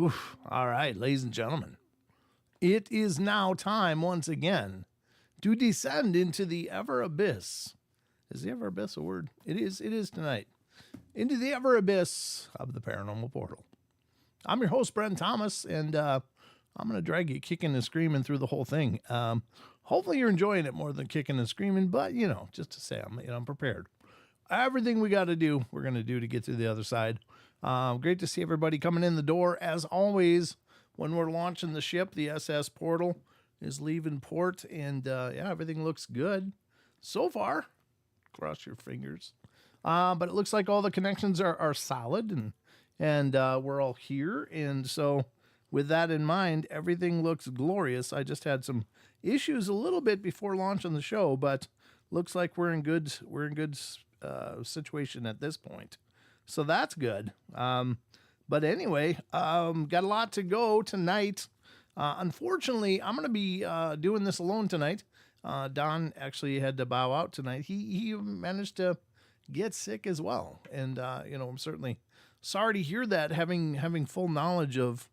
Oof. All right, ladies and gentlemen, it is now time once again to descend into the ever abyss. Is the ever abyss a word? It is tonight. Into the ever abyss of the Paranormal Portal. I'm your host, Brent Thomas, and I'm going to drag you kicking and screaming through the whole thing. Hopefully you're enjoying it more than kicking and screaming, but, just to say I'm prepared. Everything we got to do, we're going to do to get to the other side. Great to see everybody coming in the door. As always, when we're launching the ship, the SS Portal is leaving port, and everything looks good so far. Cross your fingers. But it looks like all the connections are solid, and we're all here. And so with that in mind, everything looks glorious. I just had some issues a little bit before launching the show, but looks like we're in good situation at this point. So that's good. But anyway, got a lot to go tonight. Unfortunately, I'm going to be doing this alone tonight. Don actually had to bow out tonight. He managed to get sick as well. And, I'm certainly sorry to hear that, having full knowledge of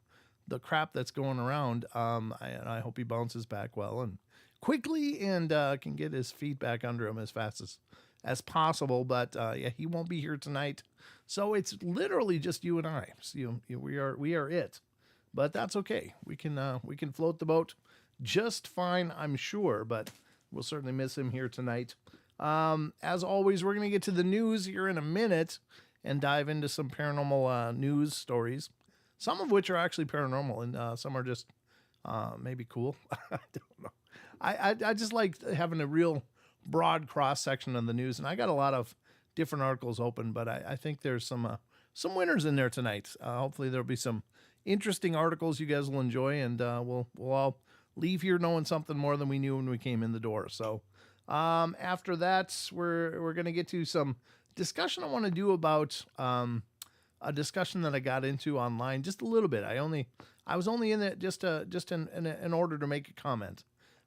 the crap that's going around. I hope he bounces back well and quickly and can get his feet back under him as fast as possible. But he won't be here tonight. So it's literally just you and I. So we are it. But that's okay. We can float the boat just fine, I'm sure, but we'll certainly miss him here tonight. As always, we're going to get to the news here in a minute and dive into some paranormal news stories, some of which are actually paranormal, and some are just maybe cool. I don't know. I just like having a real broad cross-section of the news, and I got a lot of different articles open, but I think there's some winners in there tonight. Hopefully there'll be some interesting articles you guys will enjoy, and we'll all leave here knowing something more than we knew when we came in the door. So after that, we're going to get to some discussion I want to do about a discussion that I got into online just a little bit. I was only in it just in order to make a comment,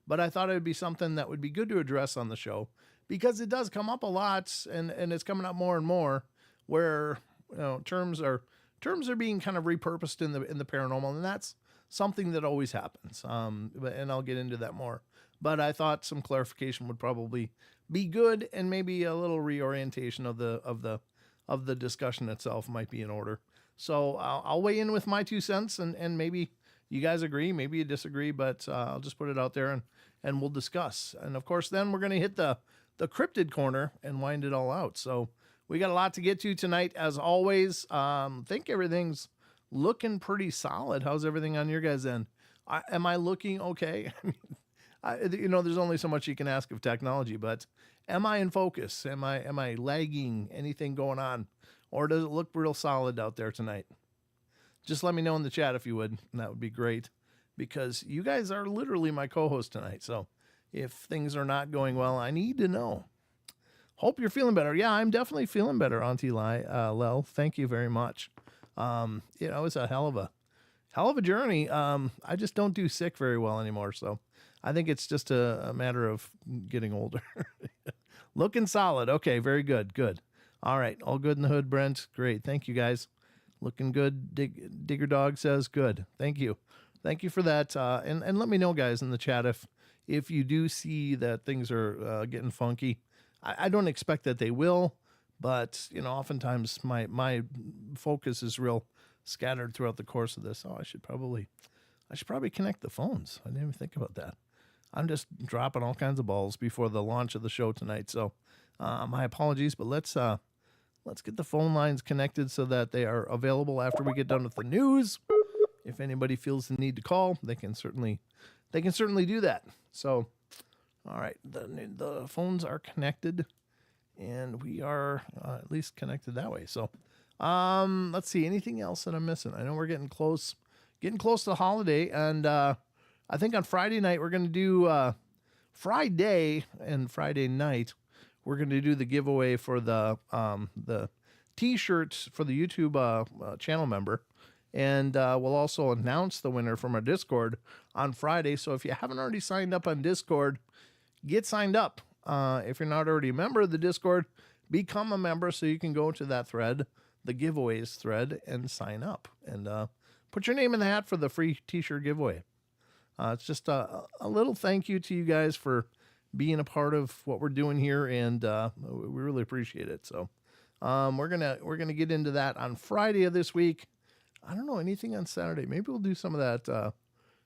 but I thought it would be something that would be good to address on the show because it does come up a lot, and it's coming up more and more where terms are being kind of repurposed in the paranormal, and that's something that always happens. And I'll get into that more. But I thought some clarification would probably be good, and maybe a little reorientation of the discussion itself might be in order. So I'll weigh in with my 2 cents, and maybe you guys agree, maybe you disagree, but I'll just put it out there and we'll discuss. And of course, then we're going to hit the Crypted Corner and wind it all out. So we got a lot to get to tonight, as always. Think everything's looking pretty solid. How's everything on your guys' end? Am I looking okay? There's only so much you can ask of technology, but am I in focus? Am I lagging? Anything going on? Or does it look real solid out there tonight? Just let me know in the chat if you would, and that would be great, because you guys are literally my co-host tonight. So if things are not going well, I need to know. Hope you're feeling better. Yeah, I'm definitely feeling better, Auntie Lel. Thank you very much. It's a hell of a journey. I just don't do sick very well anymore. So I think it's just a matter of getting older. Looking solid. Okay. Very good. Good. All right. All good in the hood, Brent. Great. Thank you guys. Looking good. Digger Dog says good. Thank you. Thank you for that. And let me know, guys, in the chat if you do see that things are getting funky. I don't expect that they will, but oftentimes my focus is real scattered throughout the course of this. I should probably connect the phones. I didn't even think about that. I'm just dropping all kinds of balls before the launch of the show tonight. So my apologies, but let's get the phone lines connected so that they are available after we get done with the news. If anybody feels the need to call, they can certainly do that. So, all right, the phones are connected, and we are at least connected that way. So, let's see, anything else that I'm missing? I know we're getting close to the holiday, and I think on Friday night we're going to do Friday and Friday night. We're going to do the giveaway for the T-shirts for the YouTube channel member. And we'll also announce the winner from our Discord on Friday. So if you haven't already signed up on Discord, get signed up. If you're not already a member of the Discord, become a member so you can go to that thread, the giveaways thread, and sign up and put your name in the hat for the free t-shirt giveaway. It's just a little thank you to you guys for being a part of what we're doing here, and we really appreciate it. So we're gonna get into that on Friday of this week. I don't know anything on Saturday. Maybe we'll do some of that,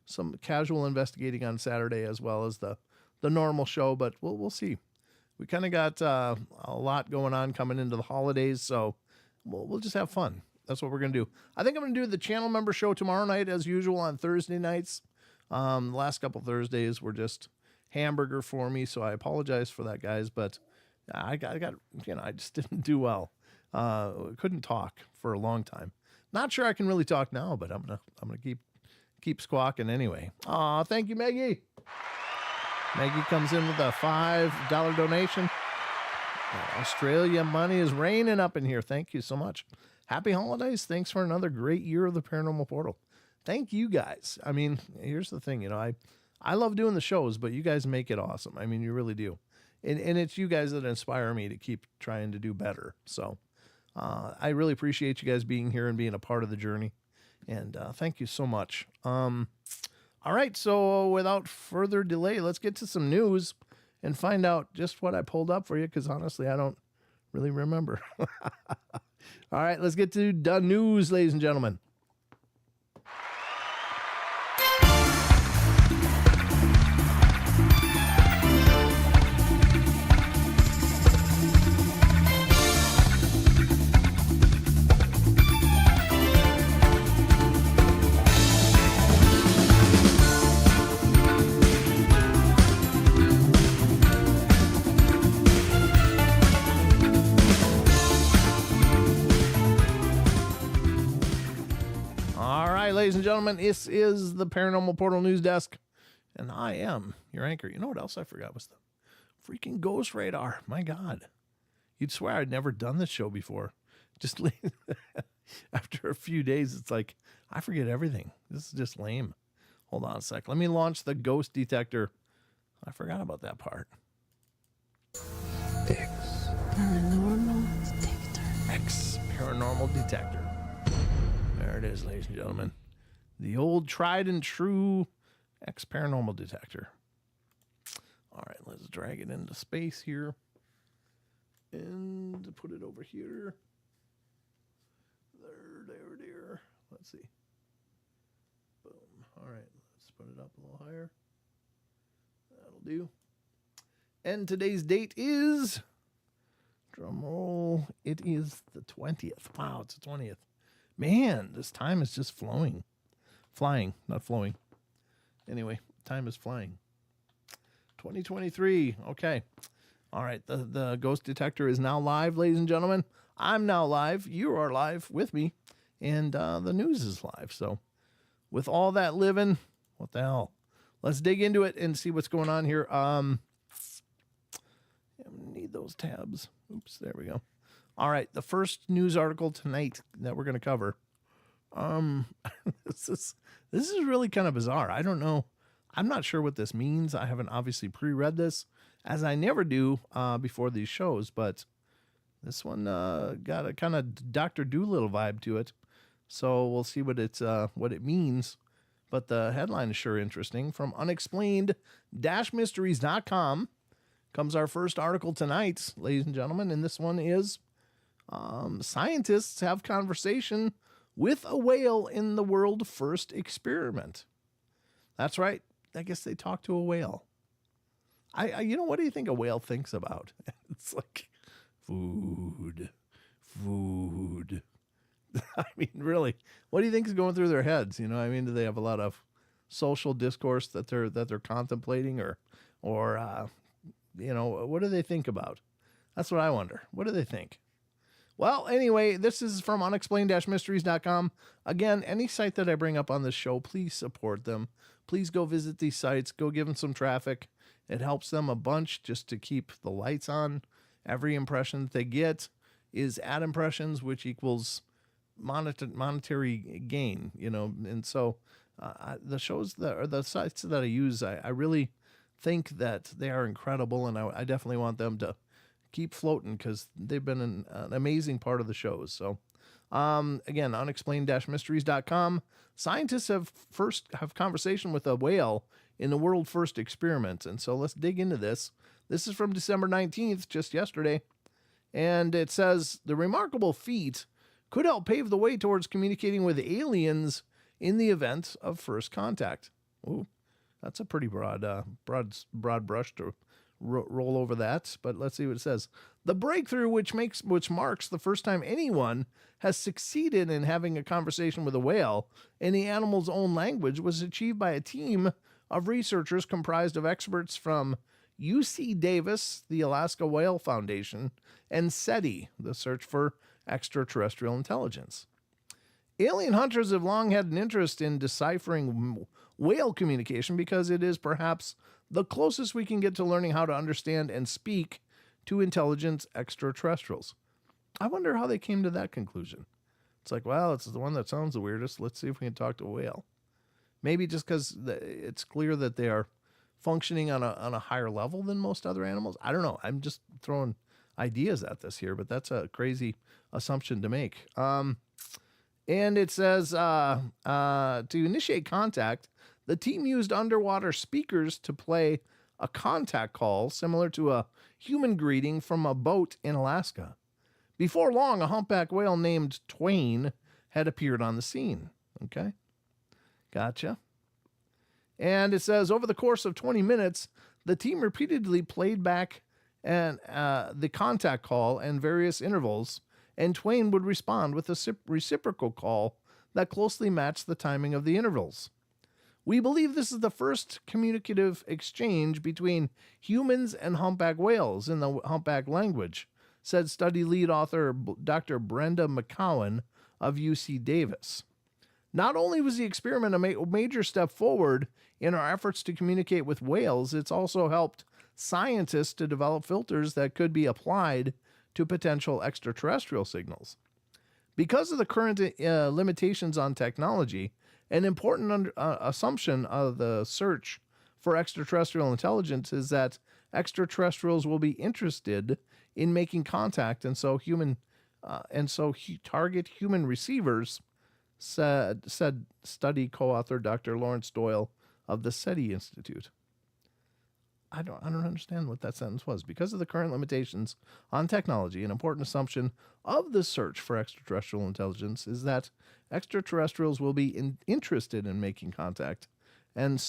some casual investigating on Saturday as well as the normal show, but we'll see. We kind of got a lot going on coming into the holidays, so we'll just have fun. That's what we're going to do. I think I'm going to do the channel member show tomorrow night as usual on Thursday nights. The last couple Thursdays were just hamburger for me, so I apologize for that, guys, but I got I just didn't do well. Couldn't talk for a long time. Not sure I can really talk now, but I'm gonna keep squawking anyway. Aw, thank you, Maggie. Maggie comes in with a $5 donation. Australia money is raining up in here. Thank you so much. Happy holidays. Thanks for another great year of the Paranormal Portal. Thank you guys. I mean, here's the thing, I love doing the shows, but you guys make it awesome. I mean, you really do. And it's you guys that inspire me to keep trying to do better. So I really appreciate you guys being here and being a part of the journey. And thank you so much. All right, so without further delay, let's get to some news and find out just what I pulled up for you, because honestly, I don't really remember. All right, let's get to the news, ladies and gentlemen. Ladies and gentlemen, this is the Paranormal Portal News Desk, and I am your anchor. You know what else I forgot was the freaking Ghost Radar. My God. You'd swear I'd never done this show before. Just after a few days, it's like, I forget everything. This is just lame. Hold on a sec. Let me launch the ghost detector. I forgot about that part. X Paranormal Detector. X Paranormal Detector. There it is, ladies and gentlemen. The old tried and true X Paranormal Detector. All right, let's drag it into space here. And put it over here. There. Let's see. Boom. All right, let's put it up a little higher. That'll do. And today's date is, drum roll, it is the 20th. Wow, it's the 20th. Man, this time is just flowing. Flying, not flowing. Anyway, time is flying. 2023. Okay. All right. The ghost detector is now live, ladies and gentlemen. I'm now live. You are live with me. And the news is live. So with all that living, what the hell? Let's dig into it and see what's going on here. I need those tabs. Oops, there we go. All right. The first news article tonight that we're going to cover. This is really kind of bizarre. I don't know. I'm not sure what this means. I haven't obviously pre-read this, as I never do before these shows, but this one got a kind of Dr. Dolittle vibe to it. So we'll see what it means. But the headline is sure interesting. From unexplained-mysteries.com comes our first article tonight, ladies and gentlemen, and this one is scientists have conversation with a whale in the world first experiment. That's right. I guess they talk to a whale. What do you think a whale thinks about? It's like food. I mean, really, what do you think is going through their heads? Do they have a lot of social discourse that they're contemplating, or what do they think about? That's what I wonder. What do they think? Well, anyway, this is from unexplained-mysteries.com. Again, any site that I bring up on this show, please support them. Please go visit these sites. Go give them some traffic. It helps them a bunch just to keep the lights on. Every impression that they get is ad impressions, which equals monetary gain, And so the sites that I use, I really think that they are incredible, and I definitely want them to keep floating because they've been an amazing part of the shows. So Again, unexplained-mysteries.com. Scientists have conversation with a whale in the world first experiment. And so let's dig into this. This is from December 19th, just yesterday. And it says, the remarkable feat could help pave the way towards communicating with aliens in the event of first contact. Ooh, that's a pretty broad brush to roll over that. But let's see what it says. The breakthrough, which marks the first time anyone has succeeded in having a conversation with a whale in the animal's own language, was achieved by a team of researchers comprised of experts from UC Davis, the Alaska Whale Foundation, and SETI, the Search for Extraterrestrial Intelligence. Alien hunters have long had an interest in deciphering whale communication because it is perhaps the closest we can get to learning how to understand and speak to intelligent extraterrestrials. I wonder how they came to that conclusion. It's like, well, it's the one that sounds the weirdest. Let's see if we can talk to a whale. Maybe just because it's clear that they are functioning on a higher level than most other animals. I don't know. I'm just throwing ideas at this here, but that's a crazy assumption to make. And it says, to initiate contact, the team used underwater speakers to play a contact call similar to a human greeting from a boat in Alaska. Before long, a humpback whale named Twain had appeared on the scene. Okay. Gotcha. And it says, over the course of 20 minutes, the team repeatedly played back the contact call and various intervals, and Twain would respond with a reciprocal call that closely matched the timing of the intervals. We believe this is the first communicative exchange between humans and humpback whales in the humpback language, said study lead author Dr. Brenda McCowan of UC Davis. Not only was the experiment a major step forward in our efforts to communicate with whales, it's also helped scientists to develop filters that could be applied to potential extraterrestrial signals. Because of the current limitations on technology, an important assumption of the search for extraterrestrial intelligence is that extraterrestrials will be interested in making contact, and so target human receivers, said study co-author Dr. Lawrence Doyle of the SETI Institute. I don't understand what that sentence was. Because of the current limitations on technology, an important assumption of the search for extraterrestrial intelligence is that extraterrestrials will be interested in making contact, and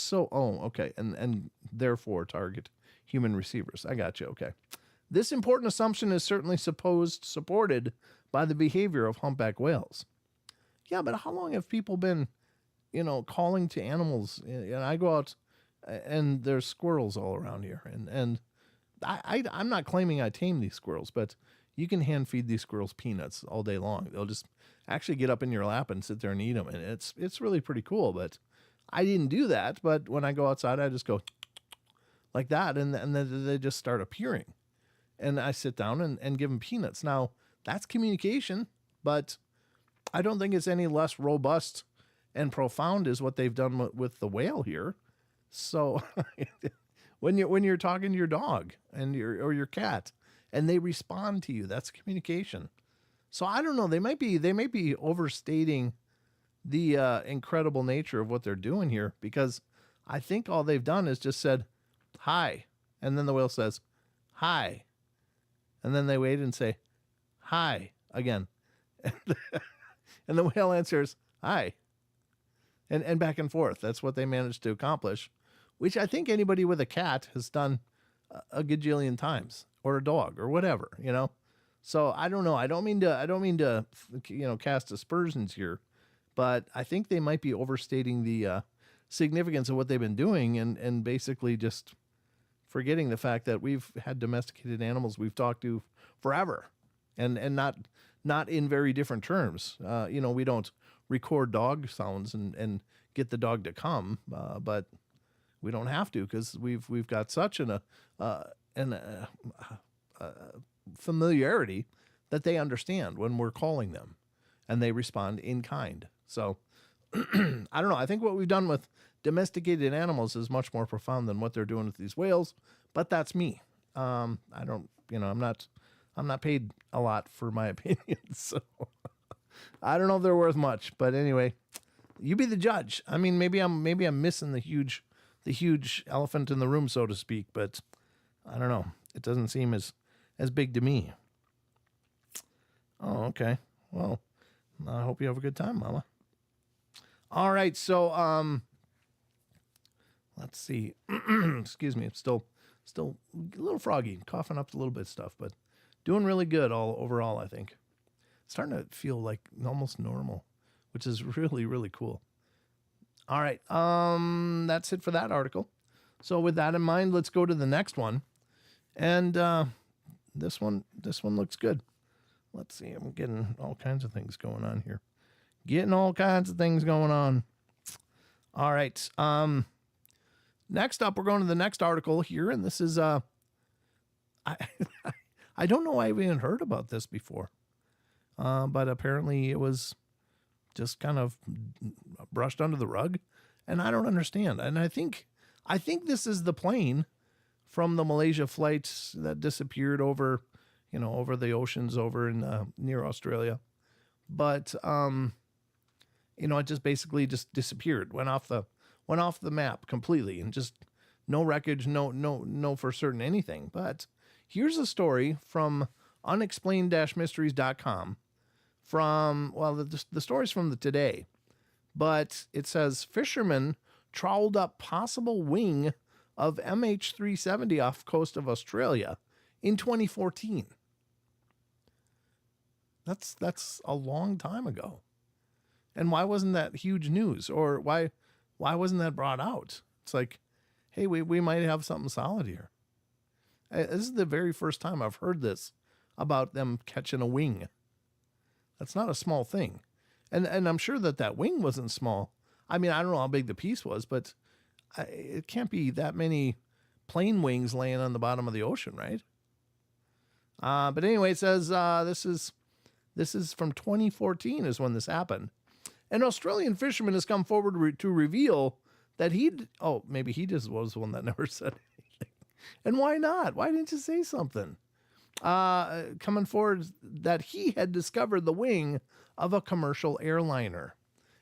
therefore target human receivers. I got you. Okay. This important assumption is certainly supported by the behavior of humpback whales. Yeah, but how long have people been, calling to animals? And I go out and there's squirrels all around here. And I'm not claiming I tame these squirrels, but you can hand feed these squirrels peanuts all day long. They'll just actually get up in your lap and sit there and eat them. And it's really pretty cool, but I didn't do that. But when I go outside, I just go like that. And then they just start appearing. And I sit down and give them peanuts. Now, that's communication, but I don't think it's any less robust and profound as what they've done with the whale here. So when you're talking to your dog and your cat and they respond to you, that's communication. So I don't know. They might be overstating the incredible nature of what they're doing here, because I think all they've done is just said, hi. And then the whale says, hi. And then they wait and say, hi again. And the whale answers, hi. And back and forth. That's what they managed to accomplish, which I think anybody with a cat has done a gajillion times, or a dog, or whatever, So I don't know. I don't mean to cast aspersions here, but I think they might be overstating the significance of what they've been doing, and basically just forgetting the fact that we've had domesticated animals we've talked to forever, and not in very different terms. We don't record dog sounds and get the dog to come, but we don't have to, because we've got such an familiarity that they understand when we're calling them, and they respond in kind. So I don't know. I think what we've done with domesticated animals is much more profound than what they're doing with these whales, but that's me. I don't, I'm not paid a lot for my opinion. So I don't know if they're worth much, but anyway, you be the judge. I mean, maybe I'm missing the huge elephant in the room, so to speak, but I don't know. It doesn't seem as big to me. Oh, okay. Well, I hope you have a good time, Mama. All right, so let's see. Excuse me. I'm still a little froggy, coughing up a little bit of stuff, but doing really good overall, I think. Starting to feel like almost normal, which is really, really cool. All right, that's it for that article. So with that in mind, let's go to the next one. And this one looks good. Let's see. I'm getting all kinds of things going on here. All right. Next up, we're going to the next article here, and this is I don't know I've even heard about this before, but apparently it was just kind of brushed under the rug, and I don't understand. And I think this is the plane from the Malaysia flight that disappeared over the oceans over in near Australia, but it just basically just disappeared, went off the map completely, and just no wreckage, no for certain anything. But here's a story from unexplained-mysteries.com the story's from the Today, but it says fishermen trawled up possible wing of MH370 off coast of Australia in 2014. That's a long time ago. And why wasn't that huge news? Or why wasn't that brought out? It's like, hey, we might have something solid here. This is the very first time I've heard this about them catching a wing. That's not a small thing. And I'm sure that wing wasn't small. I mean, I don't know how big the piece was, but it can't be that many plane wings laying on the bottom of the ocean, right? But anyway, it says this is from 2014 is when this happened. An Australian fisherman has come forward to reveal that maybe he just was the one that never said anything. And why not? Why didn't you say something? Coming forward that he had discovered the wing of a commercial airliner.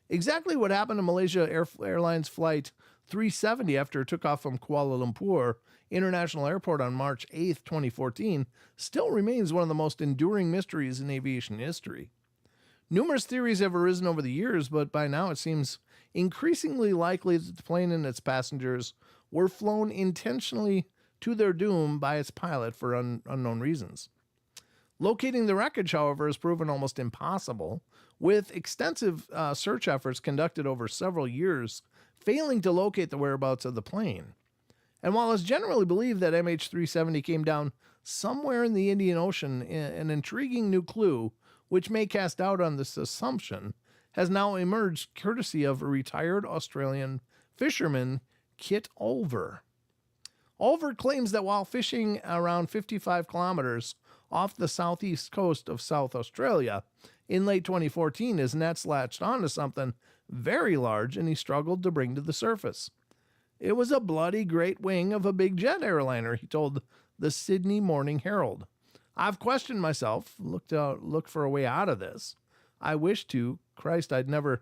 Exactly what happened to Malaysia Airlines Flight 370 after it took off from Kuala Lumpur International Airport on March 8th, 2014, still remains one of the most enduring mysteries in aviation history. Numerous theories have arisen over the years, but by now it seems increasingly likely that the plane and its passengers were flown intentionally to their doom by its pilot for unknown reasons. Locating the wreckage, however, has proven almost impossible, with extensive search efforts conducted over several years, failing to locate the whereabouts of the plane. And while it's generally believed that MH370 came down somewhere in the Indian Ocean, an intriguing new clue, which may cast doubt on this assumption, has now emerged courtesy of a retired Australian fisherman, Kit Olver. Olver claims that while fishing around 55 kilometers off the southeast coast of South Australia in late 2014, his nets latched onto something very large and he struggled to bring to the surface. It was a bloody great wing of a big jet airliner, he told the Sydney Morning Herald. I've questioned myself, looked for a way out of this. I wish I'd never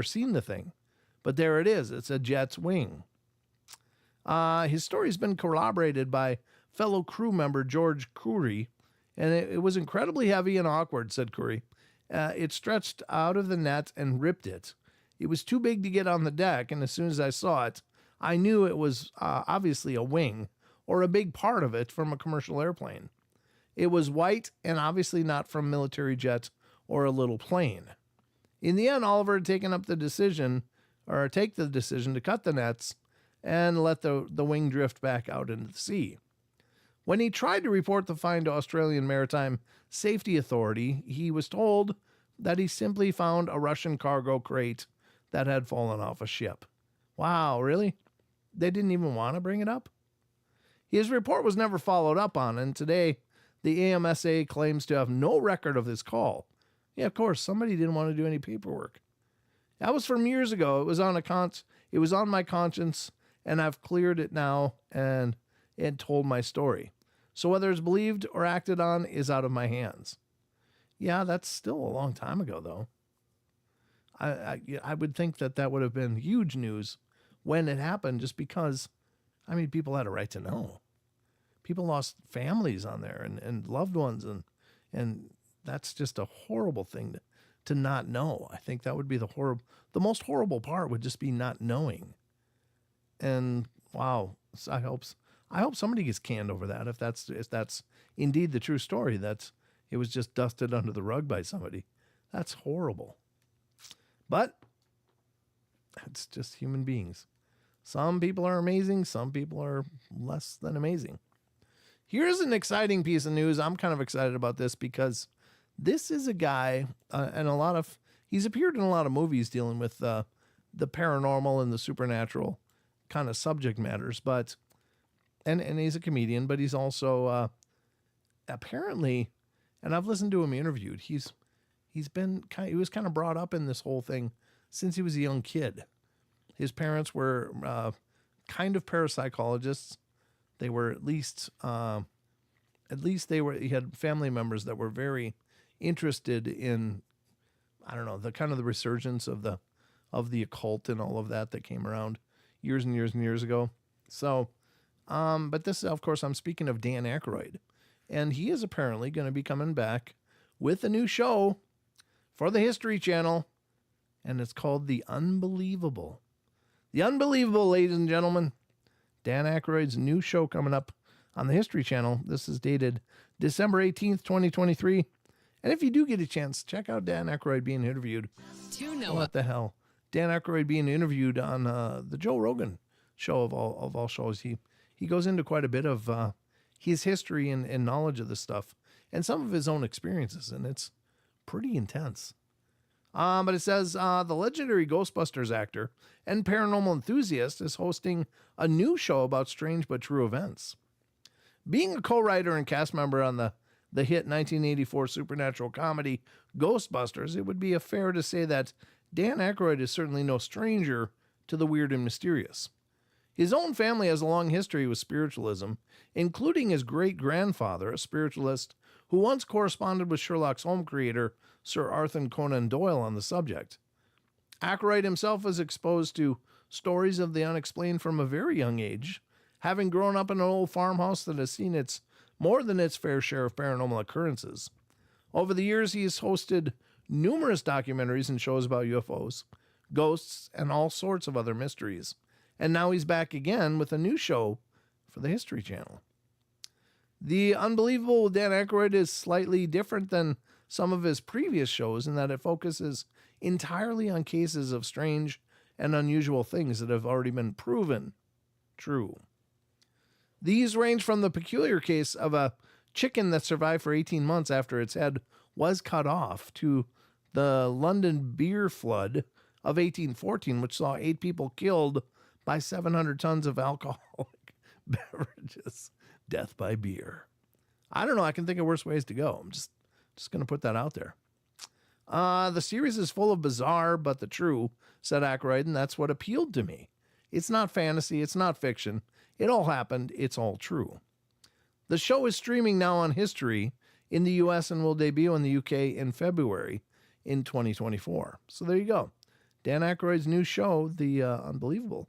seen the thing. But there it is. It's a jet's wing. His story's been corroborated by fellow crew member George Curry, and it was incredibly heavy and awkward, said Curry. It stretched out of the net and ripped it. It was too big to get on the deck, and as soon as I saw it, I knew it was obviously a wing, or a big part of it from a commercial airplane. It was white and obviously not from military jet or a little plane. In the end, Oliver had taken the decision to cut the nets and let the wing drift back out into the sea. When he tried to report the find to Australian Maritime Safety Authority, he was told that he simply found a Russian cargo crate that had fallen off a ship. Wow, really? They didn't even want to bring it up? His report was never followed up on, and today the AMSA claims to have no record of this call. Yeah, of course, somebody didn't want to do any paperwork. That was from years ago. It was on my conscience, and I've cleared it now and told my story. So whether it's believed or acted on is out of my hands. Yeah, that's still a long time ago, though. I would think that that would have been huge news when it happened, just because, I mean, people had a right to know. People lost families on there and loved ones, and that's just a horrible thing to not know. I think that would be the most horrible part would just be not knowing. And wow, I hope somebody gets canned over that. If that's indeed the true story, that's it was just dusted under the rug by somebody. That's horrible. But it's just human beings. Some people are amazing. Some people are less than amazing. Here's an exciting piece of news. I'm kind of excited about this because this is a guy, and he's appeared in a lot of movies dealing with the paranormal and the supernatural kind of subject matters. But and he's a comedian, but he's also apparently, and I've listened to him interviewed. He was kind of brought up in this whole thing since he was a young kid. His parents were kind of parapsychologists. They were at least he had family members that were very interested in, I don't know, the kind of the resurgence of the occult and all of that came around years and years and years ago. So, but this, of course, I'm speaking of Dan Aykroyd, and he is apparently going to be coming back with a new show for the History Channel, and it's called The Unbelievable. The Unbelievable, ladies and gentlemen. Dan Aykroyd's new show coming up on the History Channel. This is dated December 18th, 2023. And if you do get a chance, check out Dan Aykroyd being interviewed. What the hell? Dan Aykroyd being interviewed on the Joe Rogan show of all shows. He goes into quite a bit of his history and knowledge of this stuff and some of his own experiences, and it's pretty intense. But it says the legendary Ghostbusters actor and paranormal enthusiast is hosting a new show about strange but true events. Being a co-writer and cast member on the hit 1984 supernatural comedy Ghostbusters, it would be fair to say that Dan Aykroyd is certainly no stranger to the weird and mysterious. His own family has a long history with spiritualism, including his great-grandfather, a spiritualist who once corresponded with Sherlock Holmes creator Sir Arthur Conan Doyle on the subject. Aykroyd himself was exposed to stories of the unexplained from a very young age, having grown up in an old farmhouse that has seen more than its fair share of paranormal occurrences. Over the years, he has hosted numerous documentaries and shows about UFOs, ghosts, and all sorts of other mysteries. And now he's back again with a new show for the History Channel. The Unbelievable with Dan Aykroyd is slightly different than some of his previous shows in that it focuses entirely on cases of strange and unusual things that have already been proven true. These range from the peculiar case of a chicken that survived for 18 months after its head was cut off to the London beer flood of 1814, which saw 8 people killed by 700 tons of alcoholic beverages. Death by beer. I don't know. I can think of worse ways to go. I'm just going to put that out there. The series is full of bizarre but the true, said Aykroyd, and that's what appealed to me. It's not fantasy. It's not fiction. It all happened. It's all true. The show is streaming now on History in the U.S. and will debut in the U.K. in February in 2024. So there you go. Dan Aykroyd's new show, The Unbelievable.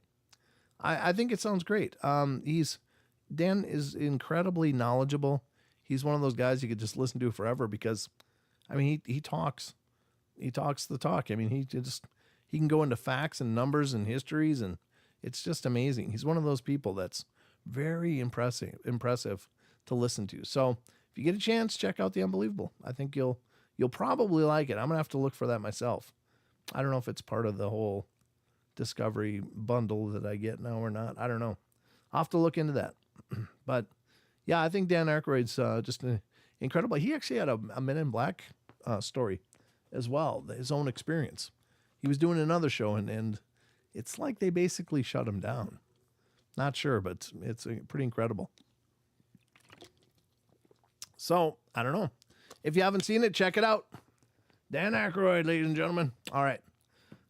I think it sounds great. Dan is incredibly knowledgeable. He's one of those guys you could just listen to forever because, I mean, he talks. He talks the talk. I mean, he can go into facts and numbers and histories, and it's just amazing. He's one of those people that's very impressive to listen to. So if you get a chance, check out The Unbelievable. I think you'll probably like it. I'm going to have to look for that myself. I don't know if it's part of the whole Discovery bundle that I get now or not. I don't know. I'll have to look into that. But yeah, I think Dan Aykroyd's just incredible. He actually had a Men in Black story as well, his own experience. He was doing another show, and it's like they basically shut him down. Not sure, but it's pretty incredible. So, I don't know. If you haven't seen it, check it out. Dan Aykroyd, ladies and gentlemen. All right.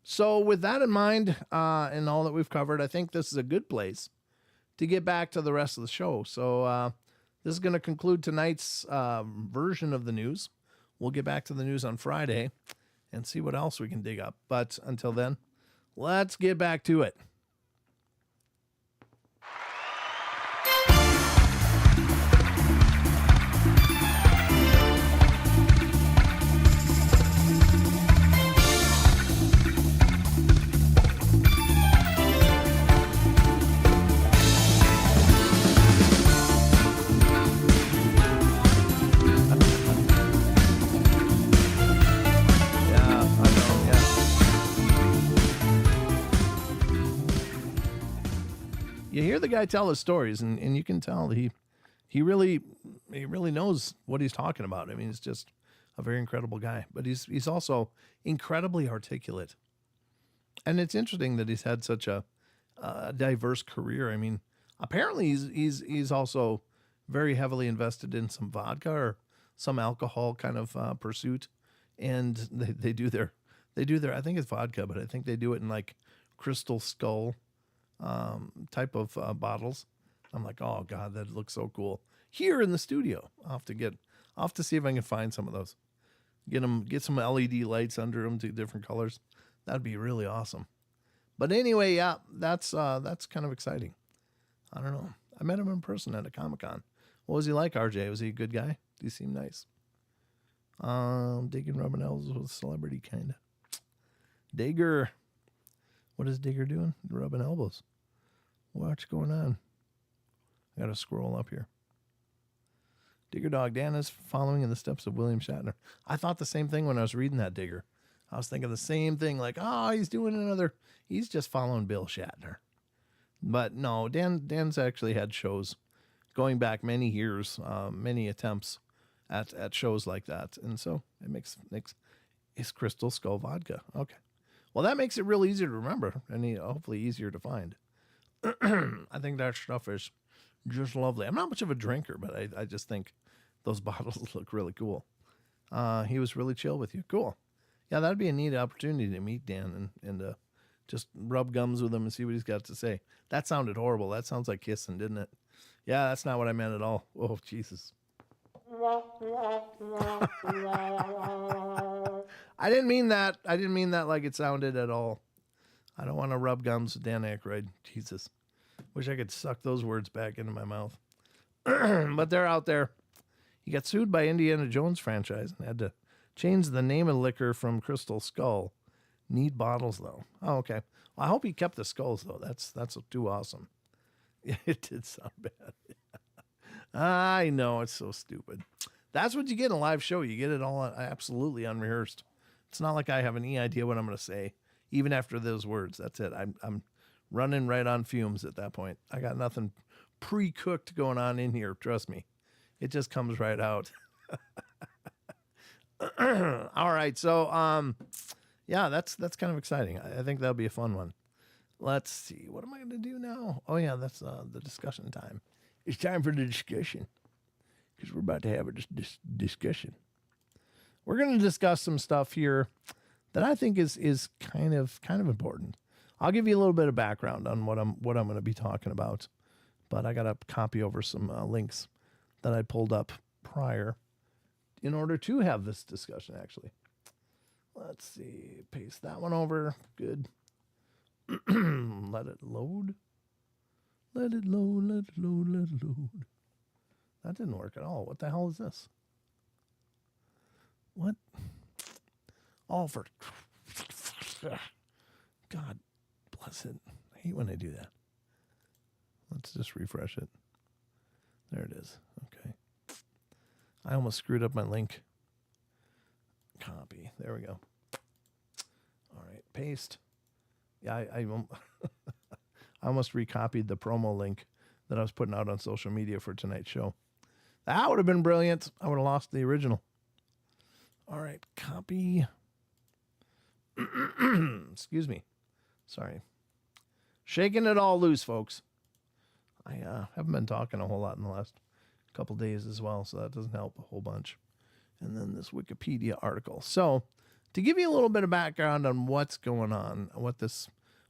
So with that in mind, and all that we've covered, I think this is a good place to get back to the rest of the show. So this is going to conclude tonight's version of the news. we'll get back to the news on Friday and see what else we can dig up. But until then, let's get back to it. You hear the guy tell his stories, and you can tell he really knows what he's talking about. I mean, he's just a very incredible guy, but he's also incredibly articulate. And it's interesting that he's had such a diverse career. I mean, apparently he's also very heavily invested in some vodka or some alcohol kind of pursuit, and they do their I think it's vodka, but I think they do it in like Crystal Skull type of bottles. I'm like, oh God, that looks so cool. Here in the studio, I'll have to see if I can find some of those. Get some LED lights under them to different colors. That'd be really awesome. But anyway, yeah, that's kind of exciting. I don't know. I met him in person at a Comic-Con. What was he like, RJ? Was he a good guy? Did he seem nice? Digging rubbing elbows with a celebrity, kind of. Digger. What is Digger doing? Rubbing elbows. What's going on? I got to scroll up here. Digger Dog Dan is following in the steps of William Shatner. I thought the same thing when I was reading that, Digger. I was thinking the same thing, like, oh, he's just following Bill Shatner. But no, Dan's actually had shows going back many years, many attempts at shows like that. And so it makes it's Crystal Skull vodka. Okay. Well, that makes it real easy to remember and hopefully easier to find. I think that stuff is just lovely. I'm not much of a drinker, but I just think those bottles look really cool. He was really chill with you. Cool. Yeah, that'd be a neat opportunity to meet Dan and just rub gums with him and see what he's got to say. That sounded horrible. That sounds like kissing, didn't it? Yeah, that's not what I meant at all. Oh, Jesus. I didn't mean that. I didn't mean that like it sounded at all. I don't want to rub gums with Dan Aykroyd. Jesus. Wish I could suck those words back into my mouth. But they're out there. He got sued by Indiana Jones franchise and had to change the name of liquor from Crystal Skull. Need bottles, though. Oh, okay. Well, I hope he kept the skulls, though. That's too awesome. Yeah, it did sound bad. I know, it's so stupid. That's what you get in a live show. You get it all absolutely unrehearsed. It's not like I have any idea what I'm going to say, even after those words. That's it. I'm running right on fumes at that point. I got nothing pre-cooked going on in here. Trust me. It just comes right out. All right. So, yeah, that's kind of exciting. I think that'll be a fun one. Let's see. What am I going to do now? Oh, yeah, that's the discussion time. It's time for the discussion because we're about to have a discussion. We're going to discuss some stuff here that I think is kind of important. I'll give you a little bit of background on what I'm going to be talking about, but I got to copy over some links that I pulled up prior in order to have this discussion, actually. Let's see. Paste that one over. Good. Let it load. Let it load, let it load, let it load. That didn't work at all. What the hell is this? What? Oh, for... God bless it. I hate when I do that. Let's just refresh it. There it is. Okay. I almost screwed up my link. Copy. There we go. All right. Paste. Yeah, I almost recopied the promo link that I was putting out on social media for tonight's show. That would have been brilliant. I would have lost the original. All right. Copy. Excuse me. Sorry. Shaking it all loose, folks. I haven't been talking a whole lot in the last couple days as well, so that doesn't help a whole bunch. And then this Wikipedia article. So, to give you a little bit of background on what's going on, what this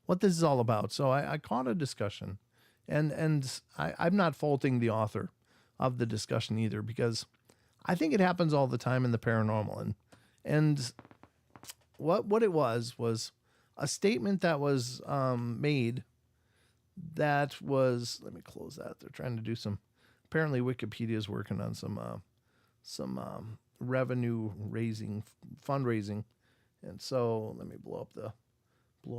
is all about. So, I caught a discussion, and I'm not faulting the author of the discussion either, because I think it happens all the time in the paranormal. And what it was a statement that was made that was, let me close that. They're trying to do some, apparently Wikipedia is working on some revenue raising, fundraising. And so let me blow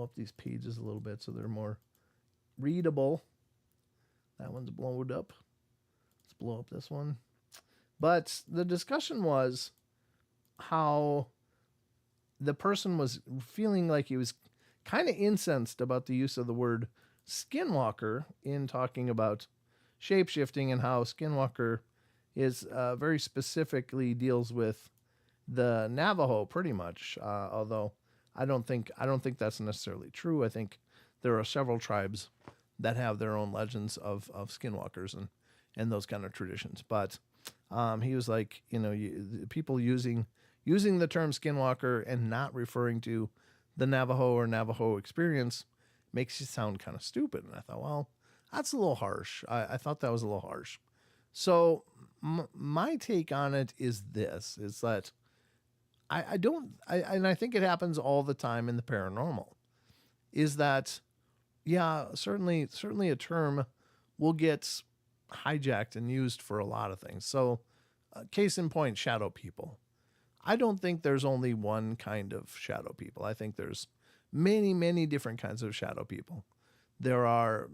up these pages a little bit so they're more readable. That one's blown up. Let's blow up this one. But the discussion was how the person was feeling like he was kind of incensed about the use of the word skinwalker in talking about shapeshifting, and how skinwalker is very specifically deals with the Navajo pretty much. Although I don't think that's necessarily true. I think there are several tribes that have their own legends of skinwalkers and those kind of traditions. But he was like, people using the term skinwalker and not referring to the Navajo or Navajo experience makes you sound kind of stupid. And I thought, well, that's a little harsh. I thought that was a little harsh. So my take on it is this, is that I think it happens all the time in the paranormal, is that, yeah, certainly a term will get hijacked and used for a lot of things. So case in point, shadow people. I don't think there's only one kind of shadow people. I think there's many, many different kinds of shadow people. There are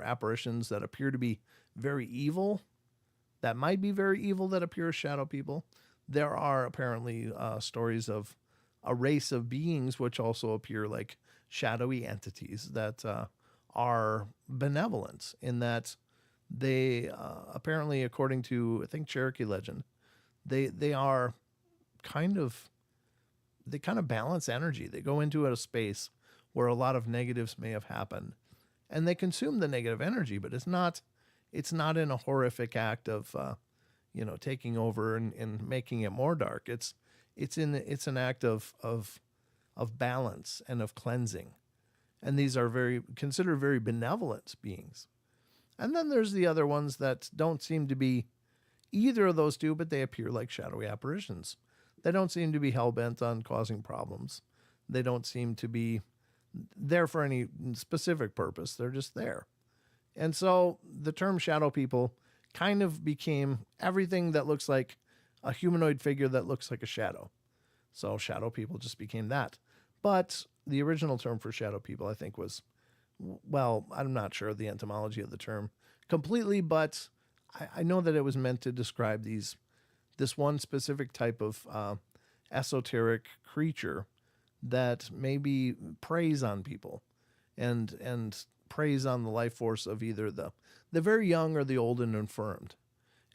apparitions that appear to be very evil, that might be very evil, that appear as shadow people. There are apparently stories of a race of beings which also appear like shadowy entities that are benevolent, in that they apparently, according to, I think, Cherokee legend, they are kind of balance energy. They go into a space where a lot of negatives may have happened, and they consume the negative energy, but it's not in a horrific act of taking over and making it more dark. It's an act of balance and of cleansing. And these are considered very benevolent beings. And then there's the other ones that don't seem to be either of those two, but they appear like shadowy apparitions. They don't seem to be hell-bent on causing problems. They don't seem to be there for any specific purpose. They're just there. And so the term shadow people kind of became everything that looks like a humanoid figure that looks like a shadow. So shadow people just became that. But the original term for shadow people, I think, was, well, I'm not sure of the etymology of the term completely, but I know that it was meant to describe this one specific type of esoteric creature that maybe preys on people and preys on the life force of either the very young or the old and infirmed,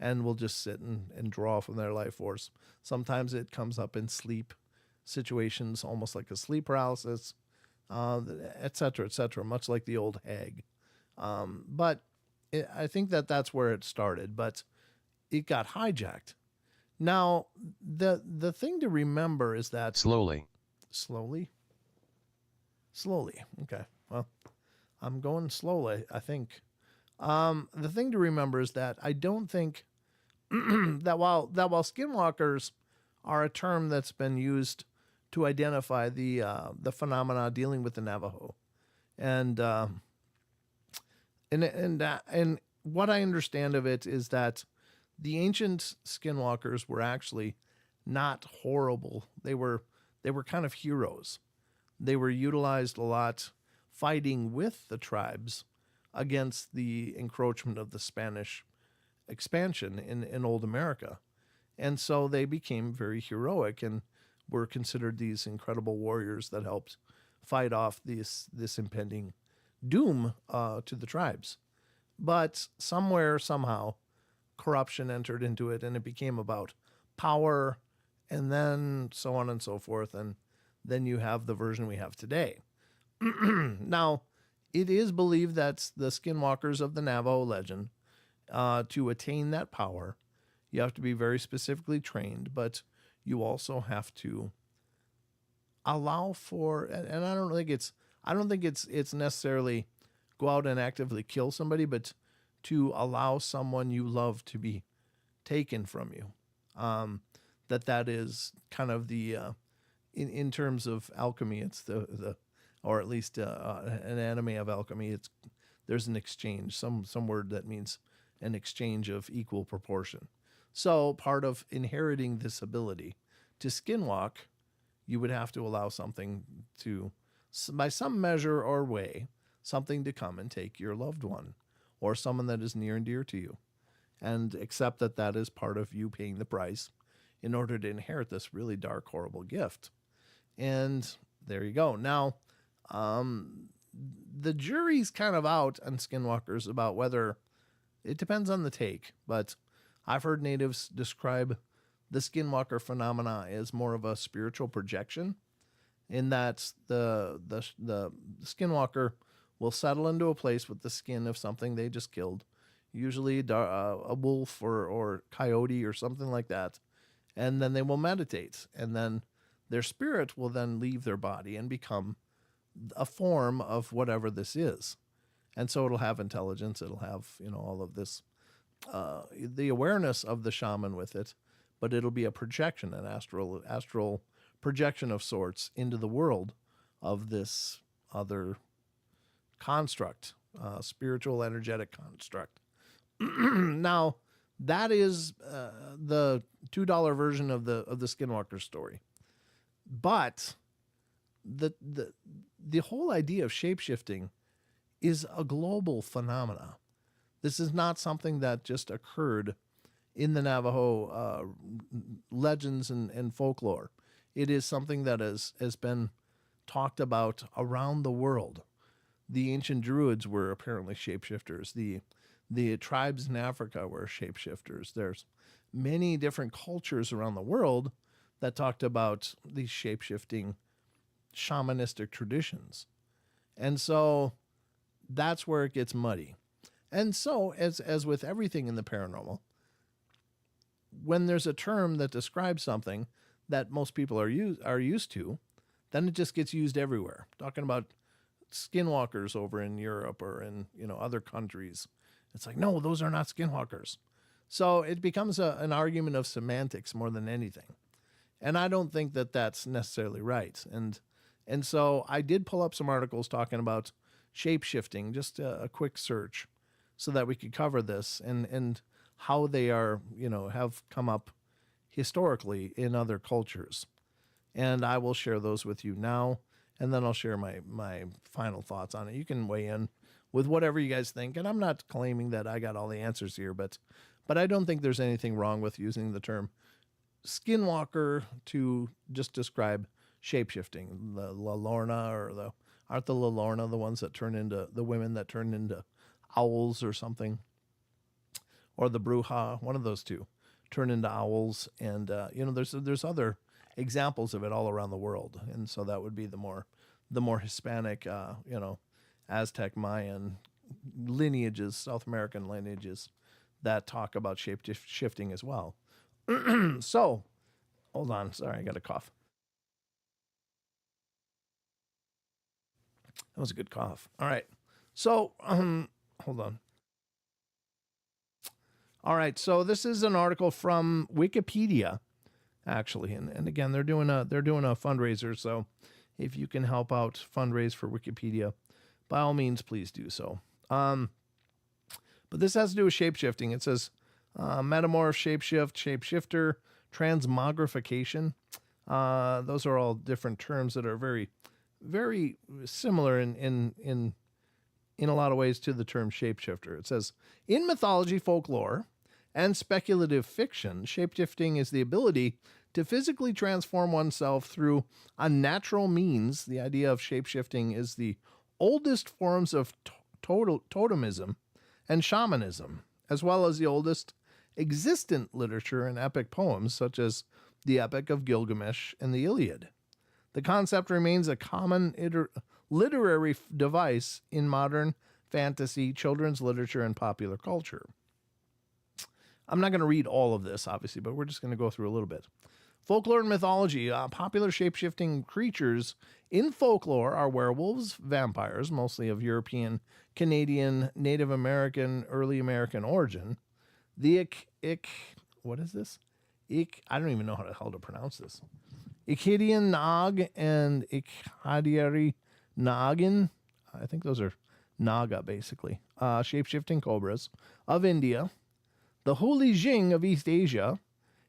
and will just sit and draw from their life force. Sometimes it comes up in sleep situations, almost like a sleep paralysis, et cetera, much like the old hag. But I think that's where it started, but it got hijacked. Now, the thing to remember is that... Slowly. Okay. Well, I'm going slowly, I think. The thing to remember is that I don't think that while skinwalkers are a term that's been used to identify the phenomena dealing with the Navajo, and what I understand of it is that the ancient skinwalkers were actually not horrible. They were kind of heroes. They were utilized a lot fighting with the tribes against the encroachment of the Spanish expansion in old America. And so they became very heroic and were considered these incredible warriors that helped fight off this impending doom to the tribes. But somewhere, somehow, corruption entered into it, and it became about power, and then so on and so forth, and then you have the version we have today. Now, it is believed that the skinwalkers of the Navajo legend, to attain that power, you have to be very specifically trained, but you also have to allow for, and I don't think it's necessarily go out and actively kill somebody, but to allow someone you love to be taken from you. That is kind of the in terms of alchemy, it's the or at least an anime of alchemy. There's an exchange, some word that means an exchange of equal proportion. So part of inheriting this ability to skinwalk, you would have to allow something to, by some measure or way, something to come and take your loved one or someone that is near and dear to you, and accept that that is part of you paying the price in order to inherit this really dark, horrible gift. And there you go. Now, the jury's kind of out on skinwalkers about whether, it depends on the take, but I've heard natives describe the skinwalker phenomena as more of a spiritual projection, in that the skinwalker will settle into a place with the skin of something they just killed, usually a wolf or coyote or something like that, and then they will meditate, and then their spirit will then leave their body and become a form of whatever this is. And so it'll have intelligence, it'll have, all of this, the awareness of the shaman with it, but it'll be a projection, an astral projection of sorts into the world of this other construct, spiritual, energetic construct. Now, that is the $2 version of the Skinwalker story. But the whole idea of shapeshifting is a global phenomena. This is not something that just occurred in the Navajo legends and folklore. It is something that has been talked about around the world. The ancient Druids were apparently shapeshifters. The tribes in Africa were shapeshifters. There's many different cultures around the world that talked about these shapeshifting shamanistic traditions. And so that's where it gets muddy. And so, as with everything in the paranormal, when there's a term that describes something that most people are used to, then it just gets used everywhere. Talking about skinwalkers over in Europe or in other countries, it's like, no, those are not skinwalkers. So it becomes an argument of semantics more than anything, and I don't think that that's necessarily right. And so I did pull up some articles talking about shape-shifting, just a quick search, so that we could cover this and how they are, have come up historically in other cultures. And I will share those with you now, and then I'll share my final thoughts on it. You can weigh in with whatever you guys think, and I'm not claiming that I got all the answers here, but I don't think there's anything wrong with using the term skinwalker to just describe shapeshifting. The La Lorna, aren't the La Lorna the ones that turn into the women that turn into owls or something, or the Bruja, one of those two, turn into owls, and there's other examples of it all around the world, and so that would be the more Hispanic, Aztec, Mayan lineages, South American lineages that talk about shifting as well. So, hold on, sorry, I got a cough. That was a good cough. All right, so hold on. All right, so this is an article from Wikipedia, actually, and again, they're doing a fundraiser. So, if you can help out fundraise for Wikipedia, by all means, please do so. But this has to do with shapeshifting. It says metamorph, shapeshift, shapeshifter, transmogrification. Those are all different terms that are very, very similar in a lot of ways to the term shapeshifter. It says, in mythology, folklore, and speculative fiction, shapeshifting is the ability to physically transform oneself through unnatural means. The idea of shapeshifting is the oldest forms of totemism and shamanism, as well as the oldest existent literature and epic poems, such as the Epic of Gilgamesh and the Iliad. The concept remains a common literary device in modern fantasy, children's literature, and popular culture. I'm not going to read all of this, obviously, but we're just going to go through a little bit. Folklore and mythology. Popular shape-shifting creatures in folklore are werewolves, vampires, mostly of European, Canadian, Native American, early American origin. The what is this? I don't even know how the hell to pronounce this. Ikhidian Nag and Ikhadiari Nagin. I think those are Naga, basically. Shape-shifting cobras of India. The Holy Jing of East Asia,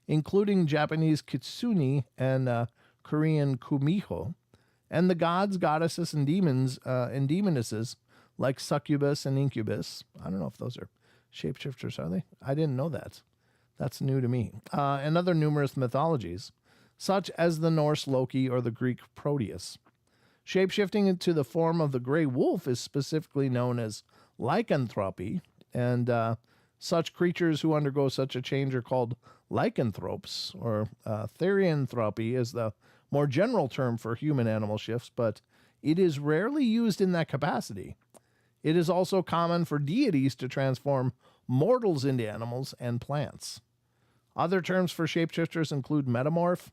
including Japanese Kitsune and Korean Kumiho. And the gods, goddesses, and demons and demonesses like succubus and incubus. I don't know if those are shapeshifters, are they? I didn't know that. That's new to me. And other numerous mythologies, such as the Norse Loki or the Greek Proteus. Shapeshifting into the form of the gray wolf is specifically known as lycanthropy, and such creatures who undergo such a change are called lycanthropes, or therianthropy is the more general term for human-animal shifts, but it is rarely used in that capacity. It is also common for deities to transform mortals into animals and plants. Other terms for shapeshifters include metamorph,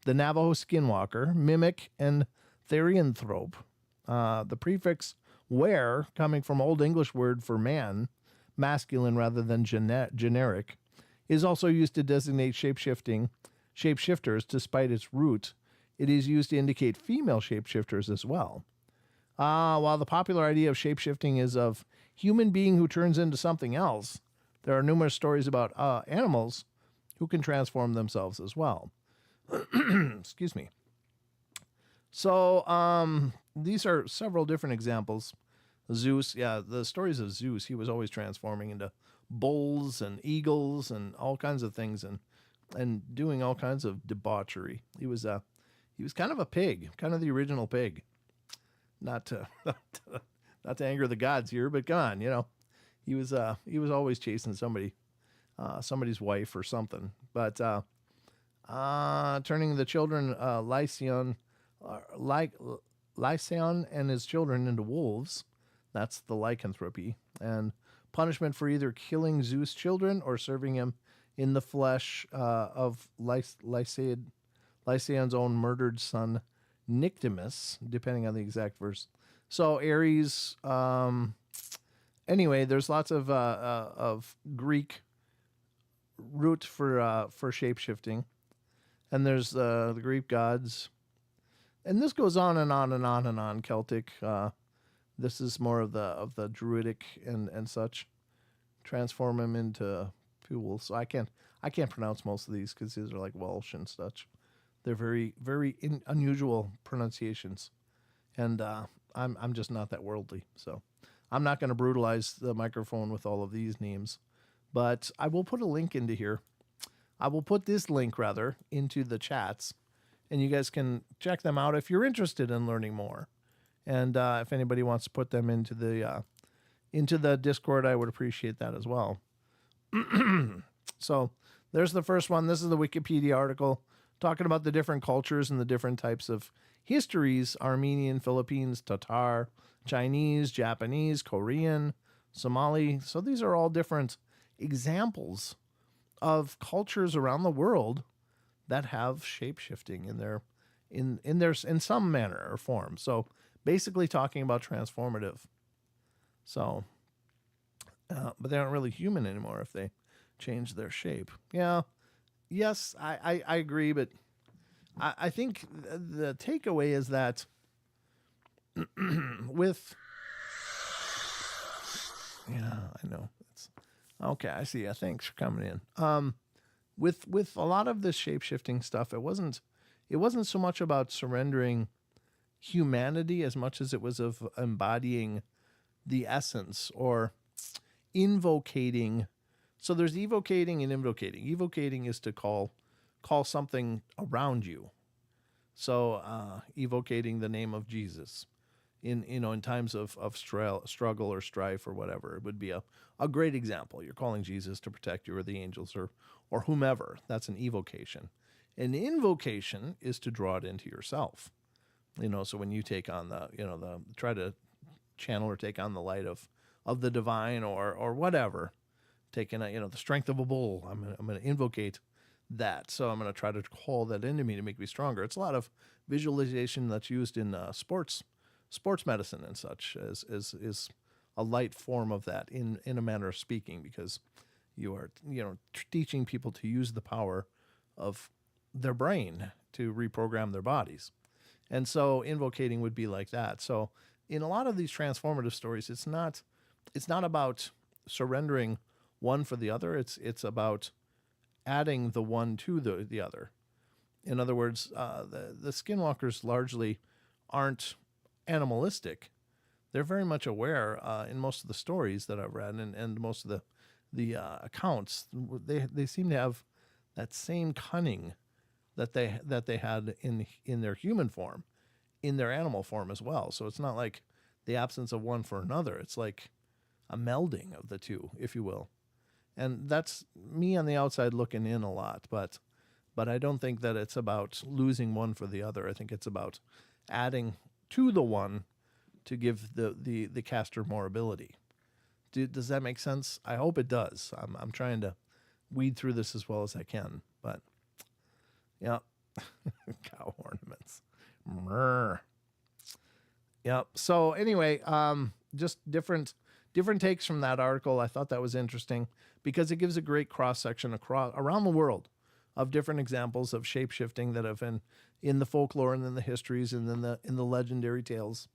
the Navajo skinwalker, mimic, and therianthrope. The prefix were, coming from Old English word for man, masculine rather than generic, is also used to designate shapeshifters. Despite its root, it is used to indicate female shapeshifters as well. While the popular idea of shapeshifting is of human being who turns into something else, there are numerous stories about animals who can transform themselves as well. Excuse me. So these are several different examples. Zeus, the stories of Zeus, he was always transforming into bulls and eagles and all kinds of things and doing all kinds of debauchery. He was kind of a pig, kind of the original pig. Not to not to anger the gods here, but come on, he was always chasing somebody's wife or something. But turning the children Lycaon and his children into wolves, that's the lycanthropy, and punishment for either killing Zeus' children or serving him in the flesh of Lycaon's own murdered son Nyctimus, depending on the exact verse. So Ares. Anyway, there's lots of Greek root for shapeshifting, and there's the Greek gods, and this goes on and on and on and on. Celtic. This is more of the Druidic and such. Transform him into fuel. So I can't pronounce most of these because these are like Welsh and such. They're very, very unusual pronunciations, and I'm just not that worldly. So I'm not going to brutalize the microphone with all of these names, but I will put a link into here. I will put this link rather into the chats, and you guys can check them out if you're interested in learning more. And if anybody wants to put them into the Discord, I would appreciate that as well. So there's the first one. This is the Wikipedia article talking about the different cultures and the different types of histories: Armenian, Philippines, Tatar, Chinese, Japanese, Korean, Somali. So these are all different examples of cultures around the world that have shape-shifting in some manner or form. So basically talking about transformative. So, but they aren't really human anymore if they change their shape. Yeah. Yes, I agree, but I think the takeaway is that with... Yeah, I know. It's okay, I see. Thanks for coming in. With a lot of this shape-shifting stuff, it wasn't so much about surrendering humanity as much as it was of embodying the essence or invocating. So there's evocating and invocating. Evocating is to call something around you. So evocating the name of Jesus in times of struggle or strife or whatever, it would be a great example. You're calling Jesus to protect you, or the angels, or whomever. That's an evocation. An invocation is to draw it into yourself. So when you take on try to channel or take on the light of the divine or whatever, taking the strength of a bull, I'm going to invocate that. So I'm going to try to call that into me to make me stronger. It's a lot of visualization that's used in sports medicine and such is a light form of that in a manner of speaking, because you are teaching people to use the power of their brain to reprogram their bodies. And so invocating would be like that. So in a lot of these transformative stories, it's not about surrendering one for the other. It's about adding the one to the other. In other words, the skinwalkers largely aren't animalistic. They're very much aware in most of the stories that I've read and most of the accounts. They seem to have that same cunning that they had in their human form, in their animal form as well. So it's not like the absence of one for another. It's like a melding of the two, if you will. And that's me on the outside looking in a lot, but I don't think that it's about losing one for the other. I think it's about adding to the one to give the caster more ability. Does that make sense? I hope it does. I'm trying to weed through this as well as I can, but yeah. Cow ornaments. Mrr. Yep. So anyway, just different takes from that article. I thought that was interesting because it gives a great cross section around the world of different examples of shape-shifting that have been in the folklore and in the histories and in the legendary tales.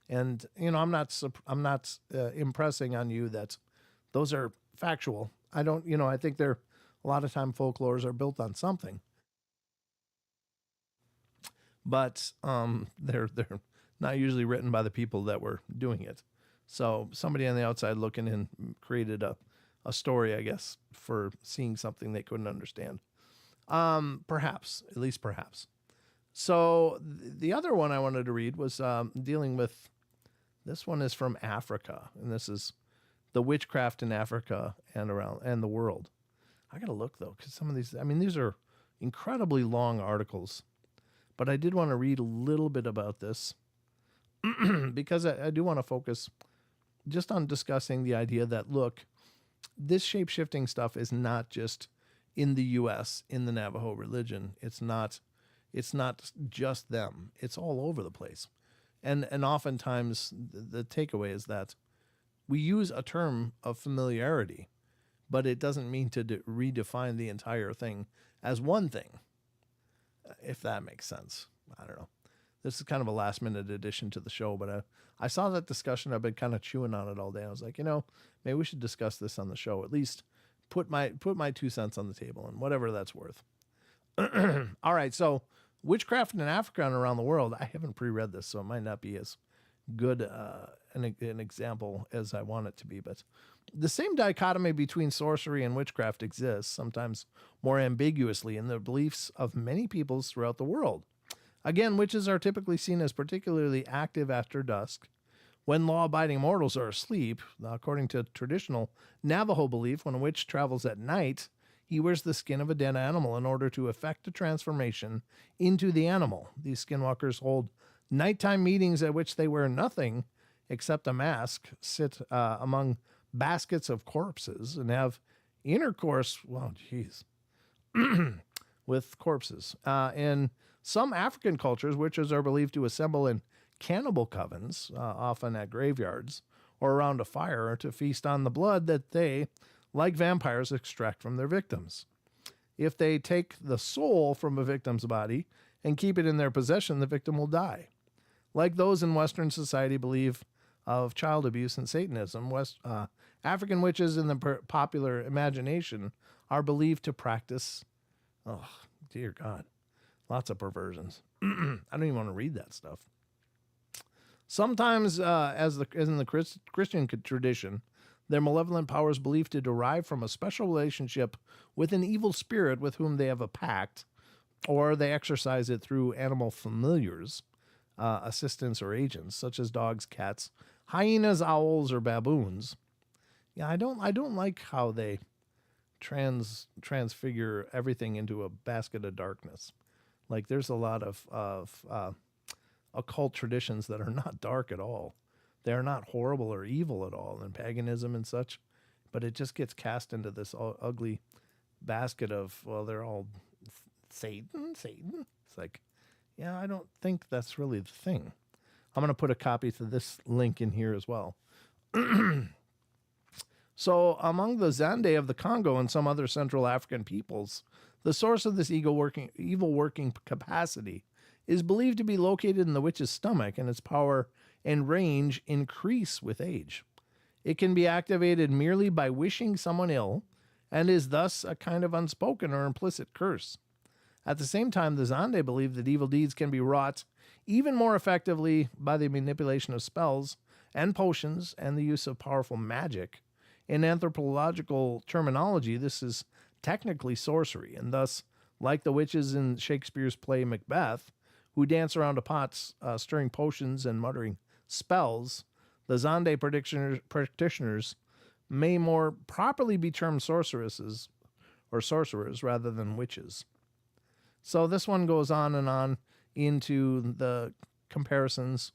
And I'm not impressing on you that those are factual. I don't. I think they're a lot of time folklores are built on something, but they're not usually written by the people that were doing it. So somebody on the outside looking in created a story, I guess, for seeing something they couldn't understand. Perhaps, at least perhaps. So the other one I wanted to read was dealing with, this one is from Africa, and this is the witchcraft in Africa and the world. I got to look though, because some of these are incredibly long articles, but I did want to read a little bit about this because I do want to focus just on discussing the idea that, look, this shape-shifting stuff is not just in the U.S., in the Navajo religion. It's not just them. It's all over the place. And oftentimes the takeaway is that we use a term of familiarity, but it doesn't mean to redefine the entire thing as one thing, if that makes sense. I don't know. This is kind of a last-minute addition to the show, but I saw that discussion. I've been kind of chewing on it all day. I was like, maybe we should discuss this on the show. At least put my 2 cents on the table and whatever that's worth. All right, so witchcraft in Africa and around the world. I haven't pre-read this, so it might not be as good an example as I want it to be. But the same dichotomy between sorcery and witchcraft exists, sometimes more ambiguously, in the beliefs of many peoples throughout the world. Again, witches are typically seen as particularly active after dusk, when law-abiding mortals are asleep. According to traditional Navajo belief, when a witch travels at night, he wears the skin of a dead animal in order to effect a transformation into the animal. These skinwalkers hold nighttime meetings at which they wear nothing except a mask, sit among baskets of corpses, and have intercourse, with corpses. In some African cultures, witches are believed to assemble in cannibal covens, often at graveyards or around a fire, to feast on the blood that they, like vampires, extract from their victims. If they take the soul from a victim's body and keep it in their possession, the victim will die. Like those in Western society believe of child abuse and Satanism, African witches in the popular imagination are believed to practice, oh, dear God, lots of perversions. I don't even want to read that stuff. Sometimes, as in the Christian tradition, their malevolent power is believed to derive from a special relationship with an evil spirit with whom they have a pact, or they exercise it through animal familiars, assistants or agents, such as dogs, cats, hyenas, owls, or baboons. Yeah, I don't like how they transfigure everything into a basket of darkness. Like, there's a lot of occult traditions that are not dark at all. They're not horrible or evil at all in paganism and such, but it just gets cast into this ugly basket of, well, they're all Satan. It's like, yeah, I don't think that's really the thing. I'm going to put a copy to this link in here as well. So among the Zande of the Congo and some other Central African peoples, The source of this evil working capacity is believed to be located in the witch's stomach, and its power and range increase with age. It can be activated merely by wishing someone ill, and is thus a kind of unspoken or implicit curse. At the same time, the Zande believe that evil deeds can be wrought even more effectively by the manipulation of spells and potions and the use of powerful magic. In anthropological terminology, this is technically sorcery, and thus, like the witches in Shakespeare's play Macbeth, who dance around a pot stirring potions and muttering spells, the Zande practitioners may more properly be termed sorceresses or sorcerers rather than witches. So this one goes on and on into the comparisons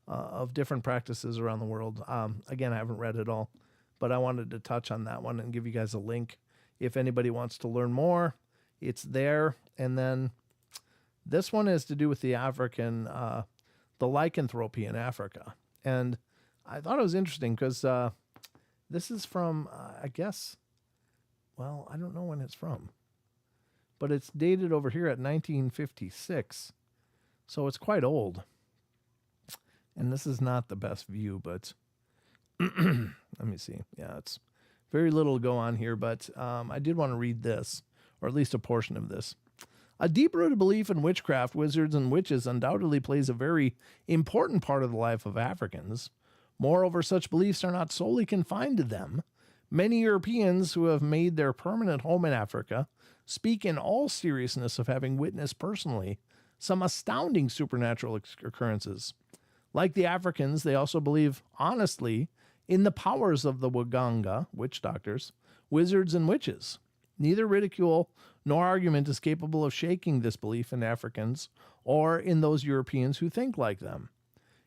of different practices around the world. Again, I haven't read it all, but I wanted to touch on that one and give you guys a link. If anybody wants to learn more, it's there. And then this one is to do with the African, the lycanthropy in Africa. And I thought it was interesting because this is from, I guess, well, I don't know when it's from, but it's dated over here at 1956. So it's quite old. And this is not the best view, but let me see. Yeah, it's very little to go on here, but I did want to read this, or at least a portion of this. A deep-rooted belief in witchcraft, wizards, and witches undoubtedly plays a very important part of the life of Africans. Moreover, such beliefs are not solely confined to them. Many Europeans who have made their permanent home in Africa speak in all seriousness of having witnessed personally some astounding supernatural occurrences. Like the Africans, they also believe honestly in the powers of the Waganga, witch doctors, wizards, and witches. Neither ridicule nor argument is capable of shaking this belief in Africans or in those Europeans who think like them.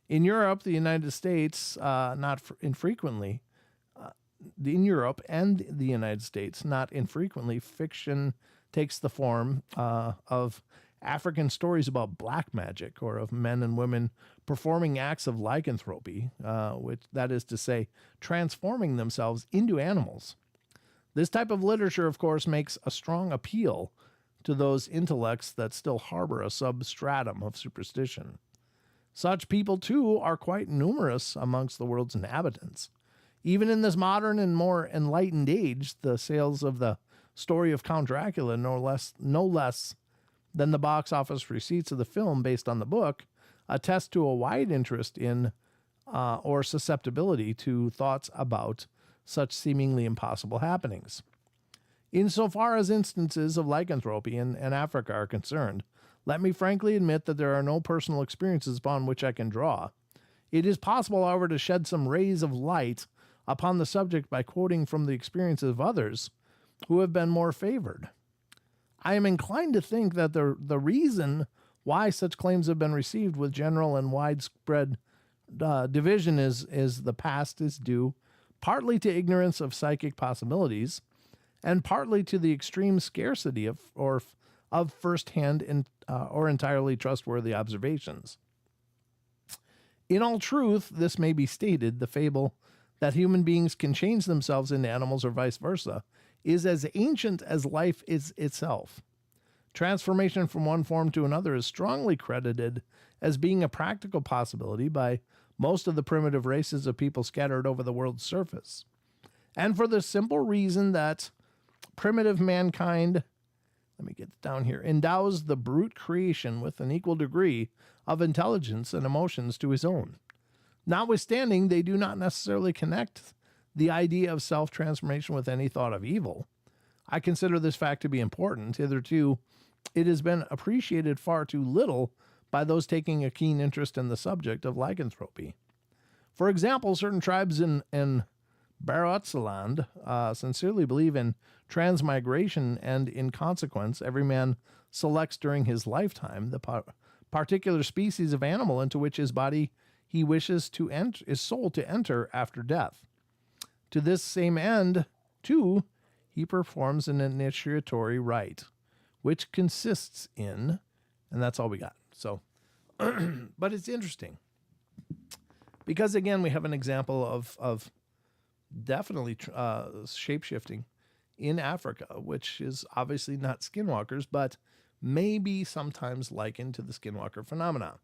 In Europe, the United States, not infrequently, in Europe and the United States, not infrequently, fiction takes the form of African stories about black magic or of men and women performing acts of lycanthropy, which that is to say, transforming themselves into animals. This type of literature, of course, makes a strong appeal to those intellects that still harbor a substratum of superstition. Such people, too, are quite numerous amongst the world's inhabitants. Even in this modern and more enlightened age, the sales of the story of Count Dracula, no less than the box office receipts of the film based on the book, attest to a wide interest in or susceptibility to thoughts about such seemingly impossible happenings. Insofar as instances of lycanthropy in Africa are concerned, let me frankly admit that there are no personal experiences upon which I can draw. It is possible, however, to shed some rays of light upon the subject by quoting from the experiences of others who have been more favored. I am inclined to think that the reason why such claims have been received with general and widespread division is the past is due partly to ignorance of psychic possibilities and partly to the extreme scarcity of first-hand or entirely trustworthy observations. In all truth, this may be stated, the fable that human beings can change themselves into animals or vice versa is as ancient as life is itself. Transformation from one form to another is strongly credited as being a practical possibility by most of the primitive races of people scattered over the world's surface. And for the simple reason that primitive mankind, let me get down here, endows the brute creation with an equal degree of intelligence and emotions to his own. Notwithstanding, they do not necessarily connect the idea of self-transformation with any thought of evil. I consider this fact to be important. Hitherto, it has been appreciated far too little by those taking a keen interest in the subject of lycanthropy. For example, certain tribes in Barotseland sincerely believe in transmigration, and in consequence, every man selects during his lifetime the particular species of animal into which his body he wishes to enter, his soul to enter after death. To this same end, too, he performs an initiatory rite, which consists in, and that's all we got. So, but it's interesting because again, we have an example of definitely shape-shifting in Africa, which is obviously not skinwalkers, but maybe sometimes likened to the skinwalker phenomena.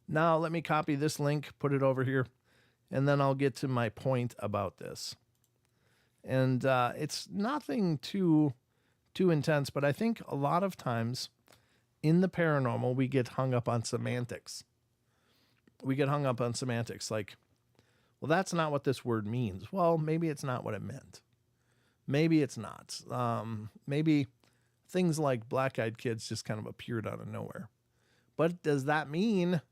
Now, let me copy this link, put it over here, and then I'll get to my point about this. And it's nothing too intense, but I think a lot of times in the paranormal, we get hung up on semantics. We get hung up on semantics like, well, that's not what this word means. Well, maybe it's not what it meant. Maybe it's not. Maybe things like black-eyed kids just kind of appeared out of nowhere. But does that mean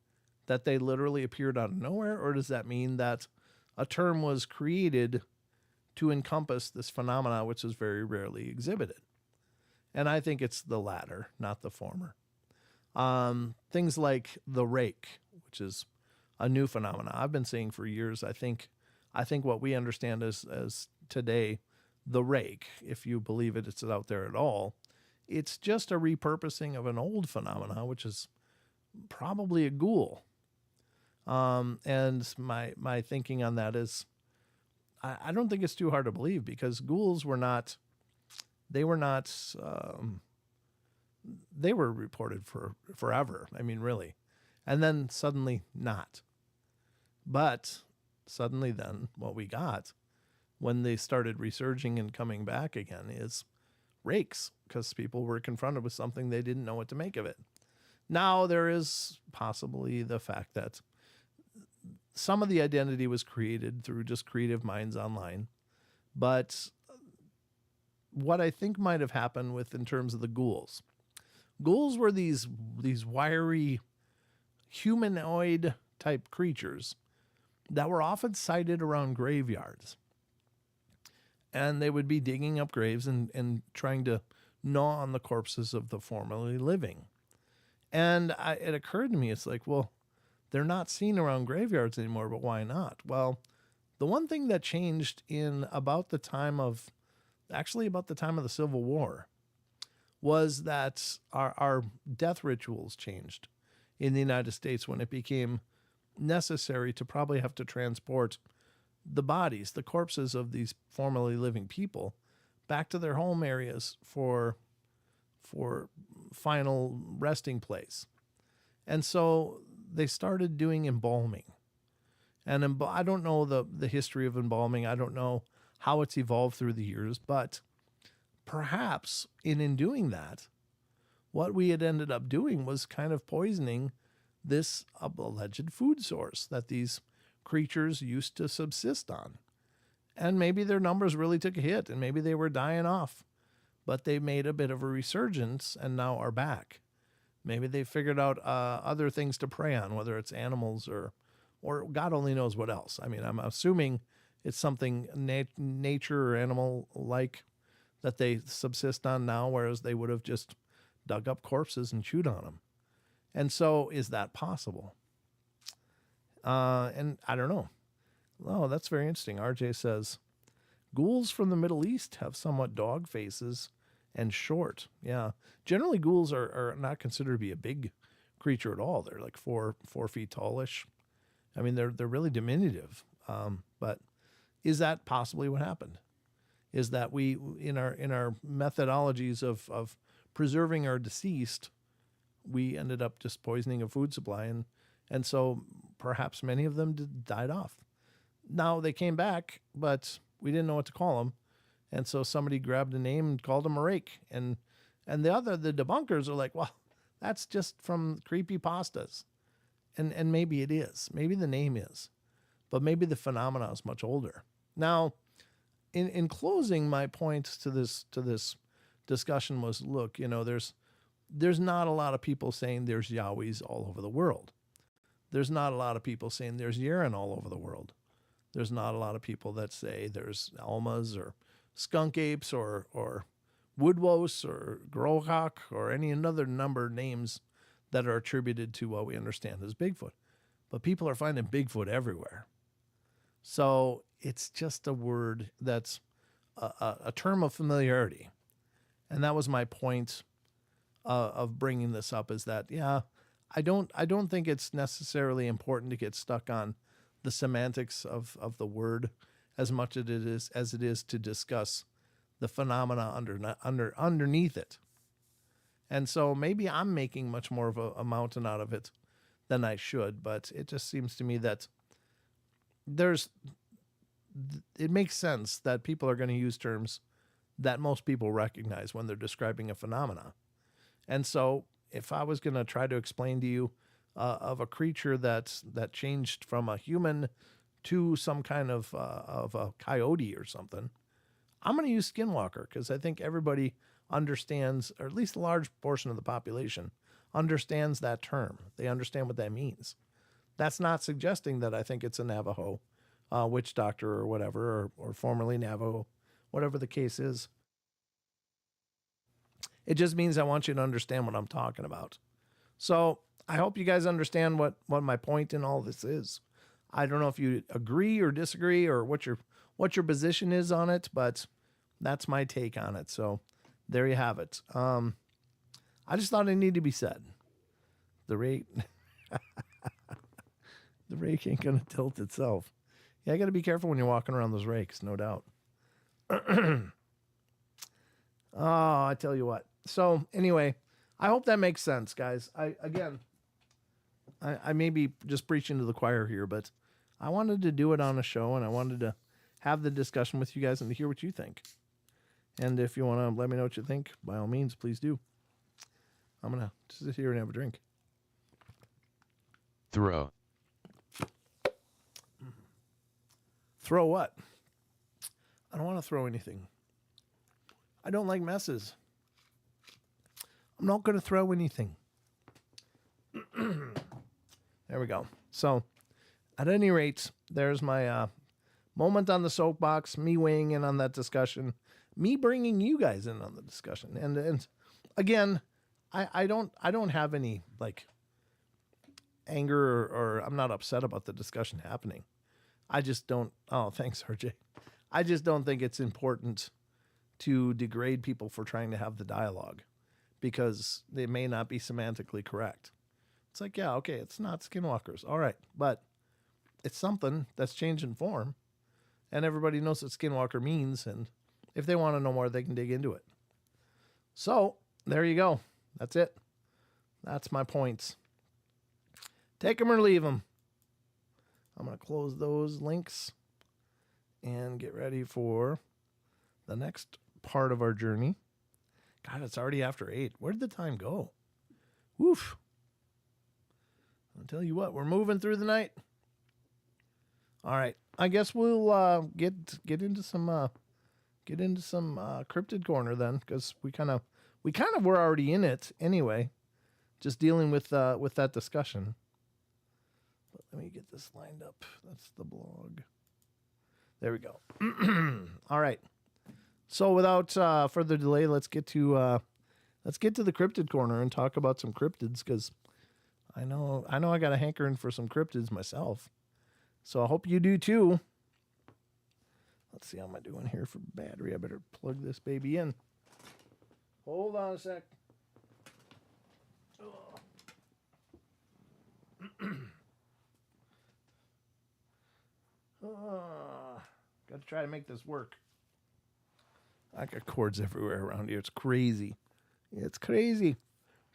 that they literally appeared out of nowhere? Or does that mean that a term was created to encompass this phenomena, which is very rarely exhibited? And I think it's the latter, not the former. Things like the rake, which is a new phenomena I've been seeing for years. I think what we understand as today, the rake, if you believe it, it's out there at all. It's just a repurposing of an old phenomena, which is probably a ghoul. And my thinking on that is, I don't think it's too hard to believe, because ghouls were not. They were reported for forever. I mean, really. And then suddenly not. But suddenly then what we got when they started resurging and coming back again is rakes, because people were confronted with something they didn't know what to make of it. Now there is possibly the fact that some of the identity was created through just creative minds online. But what I think might have happened in terms of the ghouls were these wiry humanoid type creatures that were often sighted around graveyards. And they would be digging up graves and trying to gnaw on the corpses of the formerly living. And it occurred to me, it's like, well, they're not seen around graveyards anymore, but why not? Well, the one thing that changed in about the time of the Civil War was that our death rituals changed in the United States when it became necessary to probably have to transport the bodies, the corpses of these formerly living people, back to their home areas for final resting place. And so they started doing embalming. And I don't know the history of embalming. I don't know how it's evolved through the years, but perhaps in doing that, what we had ended up doing was kind of poisoning this alleged food source that these creatures used to subsist on. And maybe their numbers really took a hit, and maybe they were dying off, but they made a bit of a resurgence and now are back. Maybe they figured out other things to prey on, whether it's animals or God only knows what else. I mean, I'm assuming it's something nature or animal-like that they subsist on now, whereas they would have just dug up corpses and chewed on them. And so is that possible? And I don't know. Oh, that's very interesting. RJ says, ghouls from the Middle East have somewhat dog faces and short. Yeah. Generally, ghouls are not considered to be a big creature at all. They're like 4 feet tallish. I mean, they're really diminutive. But is that possibly what happened? Is that we, in our methodologies of preserving our deceased, we ended up just poisoning a food supply, and so perhaps many of them died off. Now they came back, but we didn't know what to call them, and so somebody grabbed a name and called them a rake, and the debunkers are like, well, that's just from creepy pastas, and maybe it is, maybe the name is, but maybe the phenomena is much older. Now, in closing, my point to this discussion was, look, there's not a lot of people saying there's Yowies all over the world. There's not a lot of people saying there's Yeren all over the world. There's not a lot of people that say there's Almas or skunk apes or woodwose or grohawk or any another number of names that are attributed to what we understand as Bigfoot. But people are finding Bigfoot everywhere. So it's just a word that's a term of familiarity. And that was my point of bringing this up, is that, yeah, I don't think it's necessarily important to get stuck on the semantics of the word as much as it is to discuss the phenomena underneath it. And so maybe I'm making much more of a mountain out of it than I should, but it just seems to me that it makes sense that people are going to use terms that most people recognize when they're describing a phenomena. And so if I was going to try to explain to you of a creature that changed from a human to some kind of a coyote or something, I'm going to use skinwalker because I think everybody understands, or at least a large portion of the population understands that term. They understand what that means. That's not suggesting that I think it's a Navajo witch doctor or whatever, or formerly Navajo, whatever the case is. It just means I want you to understand what I'm talking about. So I hope you guys understand what my point in all this is. I don't know if you agree or disagree or what your position is on it, but that's my take on it. So there you have it. I just thought it needed to be said. The rake, the rake ain't gonna tilt itself. Yeah, I got to be careful when you're walking around those rakes, no doubt. Oh, I tell you what. So anyway, I hope that makes sense, guys. I may be just preaching to the choir here, but I wanted to do it on a show, and I wanted to have the discussion with you guys and to hear what you think. And if you want to let me know what you think, by all means, please do. I'm going to sit here and have a drink. Throw. Throw what? I don't want to throw anything. I don't like messes. I'm not going to throw anything. There we go. So, at any rate, there's my moment on the soapbox, me weighing in on that discussion, me bringing you guys in on the discussion. And again, I don't have any like anger or I'm not upset about the discussion happening. I just don't. Oh, thanks, RJ. I just don't think it's important to degrade people for trying to have the dialogue because they may not be semantically correct. It's like, yeah, okay, it's not skinwalkers. All right, but it's something that's changing form, and everybody knows what skinwalker means, and if they want to know more, they can dig into it. So, there you go. That's it. That's my points. Take them or leave them. I'm going to close those links and get ready for the next part of our journey. God, it's already after 8. Where did the time go? Woof. I'll tell you what, we're moving through the night. All right. I guess we'll get into some Crypted Corner then, because we kind of were already in it anyway, just dealing with that discussion. But let me get this lined up. That's the blog. There we go. All right. So without further delay, let's get to the Cryptid Corner and talk about some cryptids, because I know I got a hankering for some cryptids myself. So I hope you do too. Let's see how am I doing here for battery. I better plug this baby in. Hold on a sec. Got to try to make this work. I got cords everywhere around here. It's crazy. It's crazy.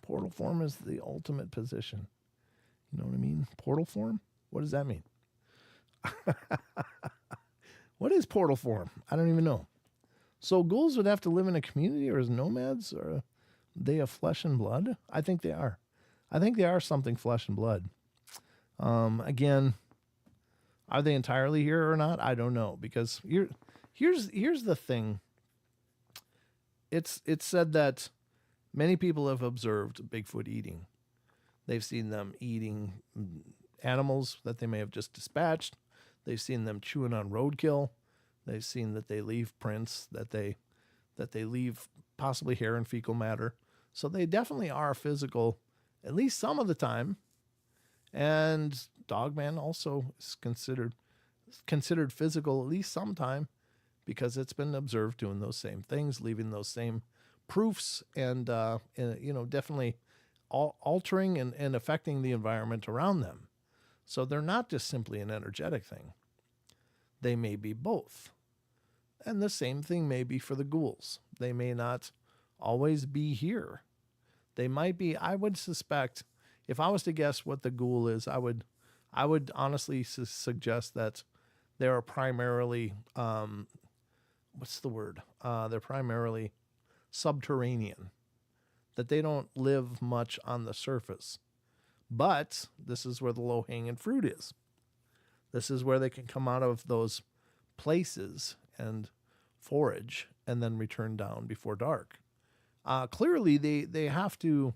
Portal form is the ultimate position. You know what I mean? Portal form? What does that mean? What is portal form? I don't even know. So ghouls would have to live in a community or as nomads, or are they of flesh and blood? I think they are. I think they are something flesh and blood. Again, are they entirely here or not? I don't know, because here's the thing. It's said that many people have observed Bigfoot eating. They've seen them eating animals that they may have just dispatched. They've seen them chewing on roadkill. They've seen that they leave prints, that they leave possibly hair and fecal matter. So they definitely are physical, at least some of the time. And Dogman also is considered physical at least sometime, because it's been observed doing those same things, leaving those same proofs, and definitely altering and affecting the environment around them. So they're not just simply an energetic thing. They may be both. And the same thing may be for the ghouls. They may not always be here. They might be, I would suspect, if I was to guess what the ghoul is, I would honestly suggest that they are primarily, what's the word? They're primarily subterranean, that they don't live much on the surface. But this is where the low-hanging fruit is. This is where they can come out of those places and forage and then return down before dark. Clearly, they have to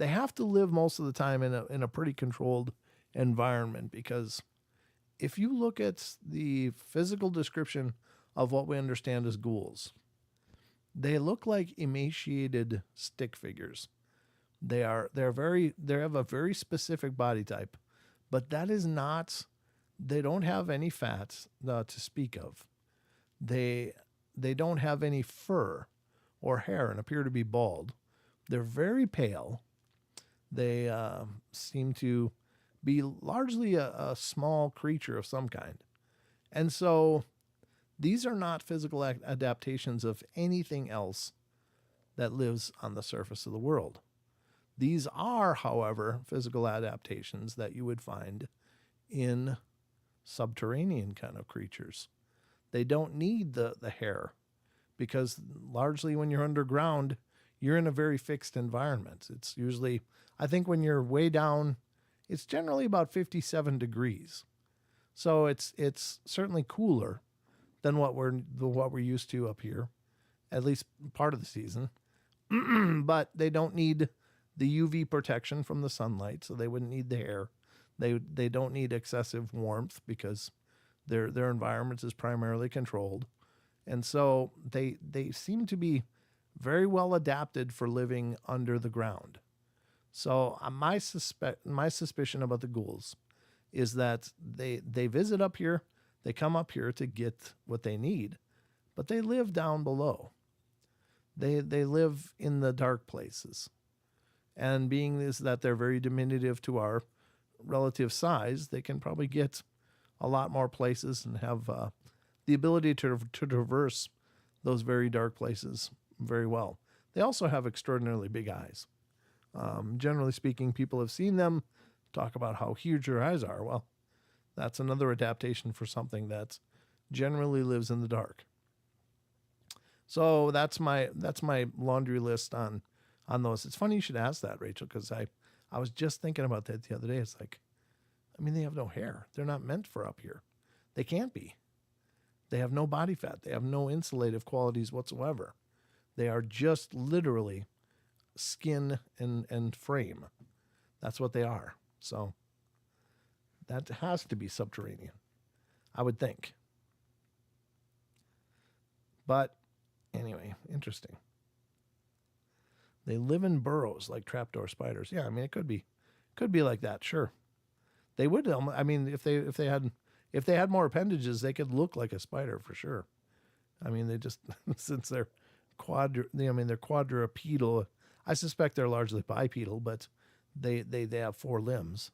live most of the time in a pretty controlled environment, because if you look at the physical description of what we understand as ghouls, they look like emaciated stick figures. They have a very specific body type, but that is not. They don't have any fat to speak of. They don't have any fur or hair and appear to be bald. They're very pale. They seem to be largely a small creature of some kind. And so these are not physical adaptations of anything else that lives on the surface of the world. These are, however, physical adaptations that you would find in subterranean kind of creatures. They don't need the hair, because largely when you're underground, you're in a very fixed environment. It's usually, I think when you're way down, it's generally about 57 degrees. So it's certainly cooler than what we're used to up here, at least part of the season. But they don't need the UV protection from the sunlight, so they wouldn't need the hair. They don't need excessive warmth, because their environment is primarily controlled. And so they seem to be very well adapted for living under the ground. So my suspicion about the ghouls is that they visit up here, they come up here to get what they need, but they live down below. They live in the dark places. And being is that they're very diminutive to our relative size, they can probably get a lot more places and have the ability to traverse those very dark places very well. They also have extraordinarily big eyes. Generally speaking, people have seen them talk about how huge their eyes are. Well, that's another adaptation for something that generally lives in the dark. So that's my laundry list on those. It's funny you should ask that, Rachel, because I was just thinking about that the other day. It's like, I mean, they have no hair. They're not meant for up here. They can't be. They have no body fat. They have no insulative qualities whatsoever. They are just literally skin and frame. That's what they are. So that has to be subterranean, I would think. But anyway, interesting. They live in burrows like trapdoor spiders. Yeah, I mean, it could be like that. Sure, they would. I mean, if they had more appendages, they could look like a spider for sure. I mean, they just since they're quadrupedal. I suspect they're largely bipedal, but they have 4 limbs.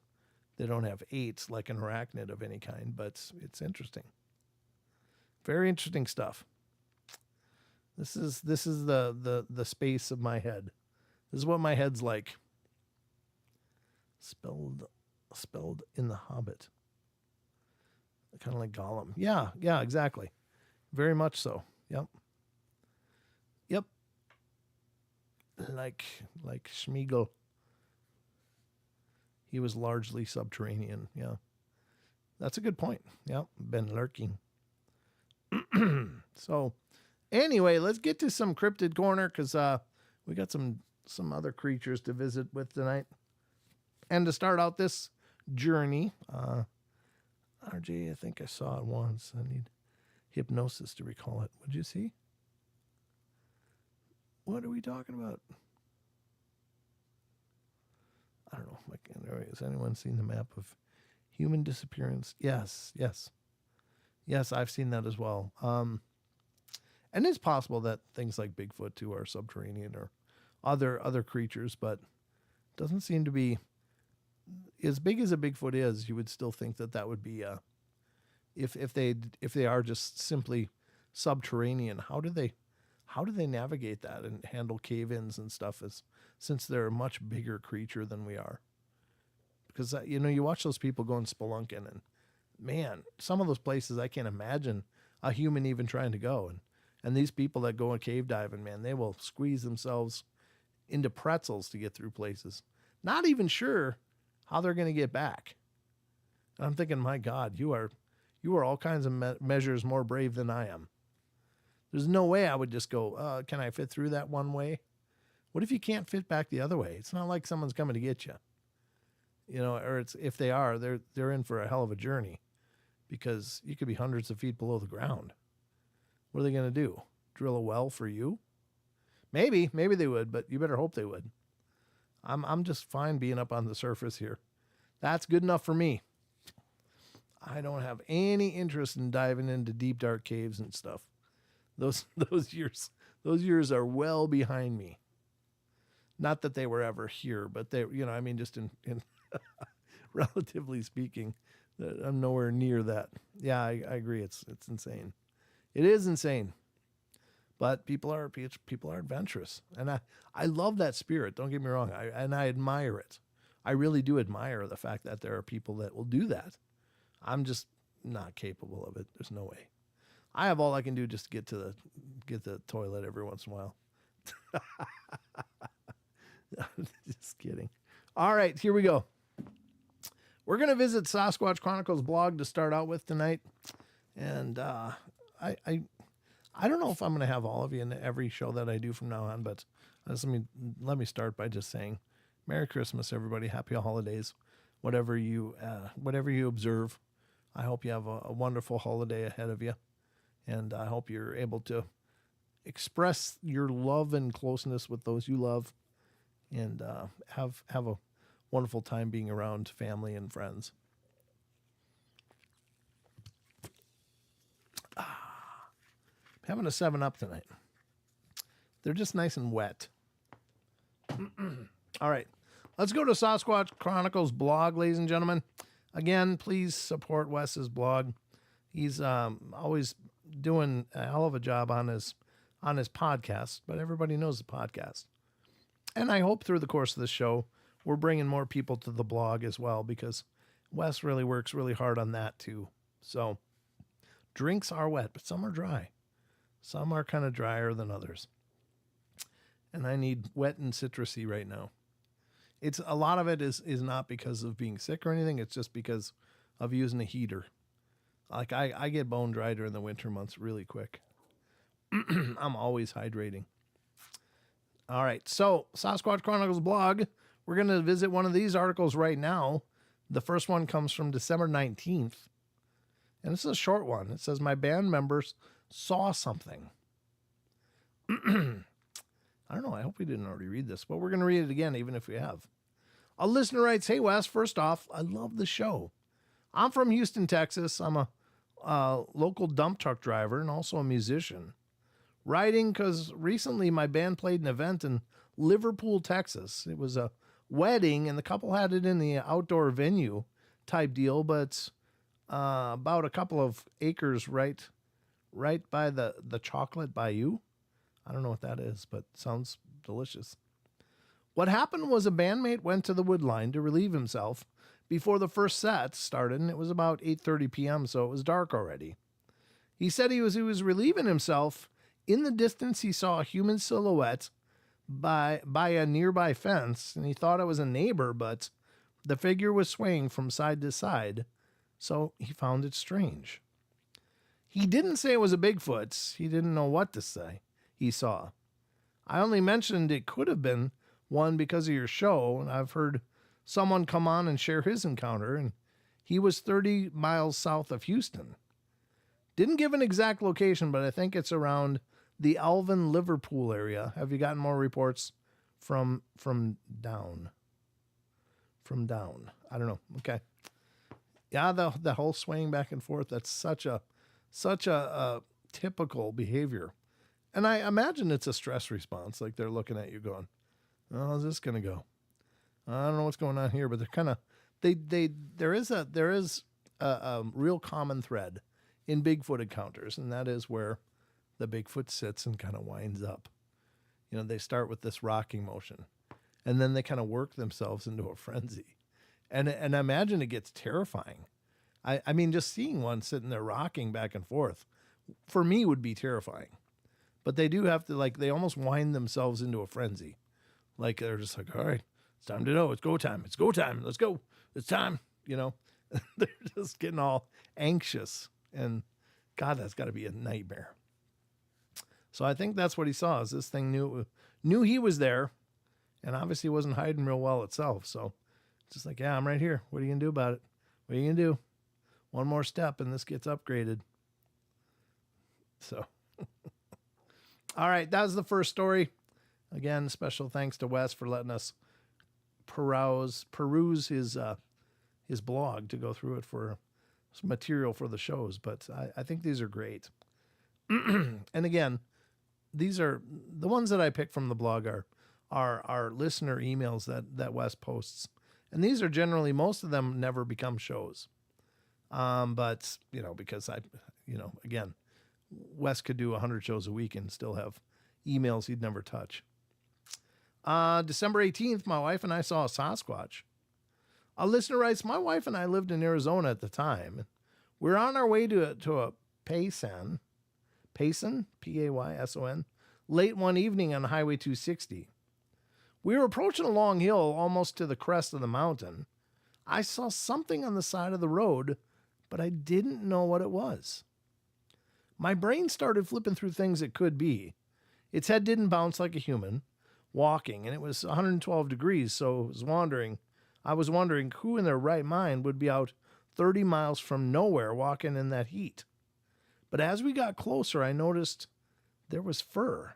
They don't have 8 like an arachnid of any kind. But it's interesting. Very interesting stuff. This is the space of my head. This is what my head's like. Spelled in The Hobbit. Kind of like Gollum. Yeah, exactly. Very much so. Yep. Like Schmeagol. He was largely subterranean. Yeah. That's a good point. Yep. Been lurking. So anyway, let's get to some Cryptid Corner, because we got some other creatures to visit with tonight. And to start out this journey, RJ, I think I saw it once. I need hypnosis to recall it. What'd you see? What are we talking about? I don't know. Has anyone seen the map of human disappearance? Yes. I've seen that as well. And it's possible that things like Bigfoot too are subterranean or other creatures, but it doesn't seem to be as big as a Bigfoot is. You would still think that would be if they are just simply subterranean. How do they navigate that and handle cave-ins and stuff since they're a much bigger creature than we are? Because, you watch those people going spelunking, and man, some of those places I can't imagine a human even trying to go. And these people that go cave diving, man, they will squeeze themselves into pretzels to get through places. Not even sure how they're going to get back. And I'm thinking, my God, you are all kinds of measures more brave than I am. There's no way I would just go, can I fit through that one way? What if you can't fit back the other way? It's not like someone's coming to get you. Or if they are, they're in for a hell of a journey, because you could be hundreds of feet below the ground. What are they going to do? Drill a well for you? Maybe they would, but you better hope they would. I'm just fine being up on the surface here. That's good enough for me. I don't have any interest in diving into deep, dark caves and stuff. Those years are well behind me. Not that they were ever here, but they, just in relatively speaking, I'm nowhere near that. Yeah, I agree. It's insane. It is insane. But people are adventurous, and I love that spirit. Don't get me wrong. I admire it. I really do admire the fact that there are people that will do that. I'm just not capable of it. There's no way. I have all I can do just to get the toilet every once in a while. Just kidding. All right, here we go. We're going to visit Sasquatch Chronicles blog to start out with tonight. And I don't know if I'm going to have all of you in every show that I do from now on, but let me start by just saying Merry Christmas, everybody. Happy holidays. Whatever you observe, I hope you have a wonderful holiday ahead of you. And I hope you're able to express your love and closeness with those you love, and have a wonderful time being around family and friends. Having a 7-Up tonight. They're just nice and wet. All right. Let's go to Sasquatch Chronicles blog, ladies and gentlemen. Again, please support Wes's blog. He's always doing a hell of a job on his podcast, but everybody knows the podcast. And I hope through the course of the show, we're bringing more people to the blog as well, because Wes really works really hard on that too. So drinks are wet, but some are dry. Some are kind of drier than others. And I need wet and citrusy right now. It's a lot of it is not because of being sick or anything. It's just because of using a heater. Like I get bone dry during the winter months really quick. I'm always hydrating. All right. So Sasquatch Chronicles blog, we're going to visit one of these articles right now. The first one comes from December 19th. And it's a short one. It says, my band members saw something. I don't know. I hope we didn't already read this, but we're going to read it again, even if we have. A listener writes, hey, Wes, first off, I love the show. I'm from Houston, Texas. I'm a local dump truck driver and also a musician. Writing because recently my band played an event in Liverpool, Texas. It was a wedding, and the couple had it in the outdoor venue type deal, but about a couple of acres right by the chocolate bayou. I don't know what that is, but sounds delicious. What happened was a bandmate went to the wood line to relieve himself before the first set started, and it was about 8:30 p.m., so it was dark already. He said he was relieving himself. In the distance, he saw a human silhouette by a nearby fence, and he thought it was a neighbor, but the figure was swaying from side to side, so he found it strange. He didn't say it was a Bigfoot. He didn't know what to say he saw. I only mentioned it could have been one because of your show, and I've heard someone come on and share his encounter, and he was 30 miles south of Houston. Didn't give an exact location, but I think it's around the Alvin, Liverpool area. Have you gotten more reports from down? From down. I don't know. Okay. Yeah, the whole swaying back and forth, that's such a typical behavior. And I imagine it's a stress response, like they're looking at you going, oh, how's this going to go? I don't know what's going on here, but they're kind of, there is a real common thread in Bigfoot encounters, and that is where the Bigfoot sits and kind of winds up. You know, they start with this rocking motion, and then they kind of work themselves into a frenzy. And I imagine it gets terrifying. I mean, just seeing one sitting there rocking back and forth, for me, would be terrifying. But they do have to, like, they almost wind themselves into a frenzy. Like, they're just like, all right, it's time to know. It's go time. It's go time. Let's go. It's time. You know, they're just getting all anxious. And God, that's got to be a nightmare. So I think that's what he saw, is this thing knew he was there, and obviously wasn't hiding real well itself. So it's just like, yeah, I'm right here. What are you going to do about it? What are you going to do? One more step and this gets upgraded. So, all right, that was the first story. Again, special thanks to Wes for letting us peruse his blog to go through it for some material for the shows. But I think these are great. And again, these are the ones that I picked from the blog are listener emails that Wes posts. And these are generally, most of them never become shows. But, you know, because again, Wes could do 100 shows a week and still have emails he'd never touch. December 18th, my wife and I saw a Sasquatch. A listener writes, my wife and I lived in Arizona at the time. We're on our way to a Payson, Payson, late one evening on Highway 260. We were approaching a long hill almost to the crest of the mountain. I saw something on the side of the road, but I didn't know what it was. My brain started flipping through things it could be. Its head didn't bounce like a human walking, and it was 112 degrees, so I was wondering who in their right mind would be out 30 miles from nowhere walking in that heat. But as we got closer, I noticed there was fur.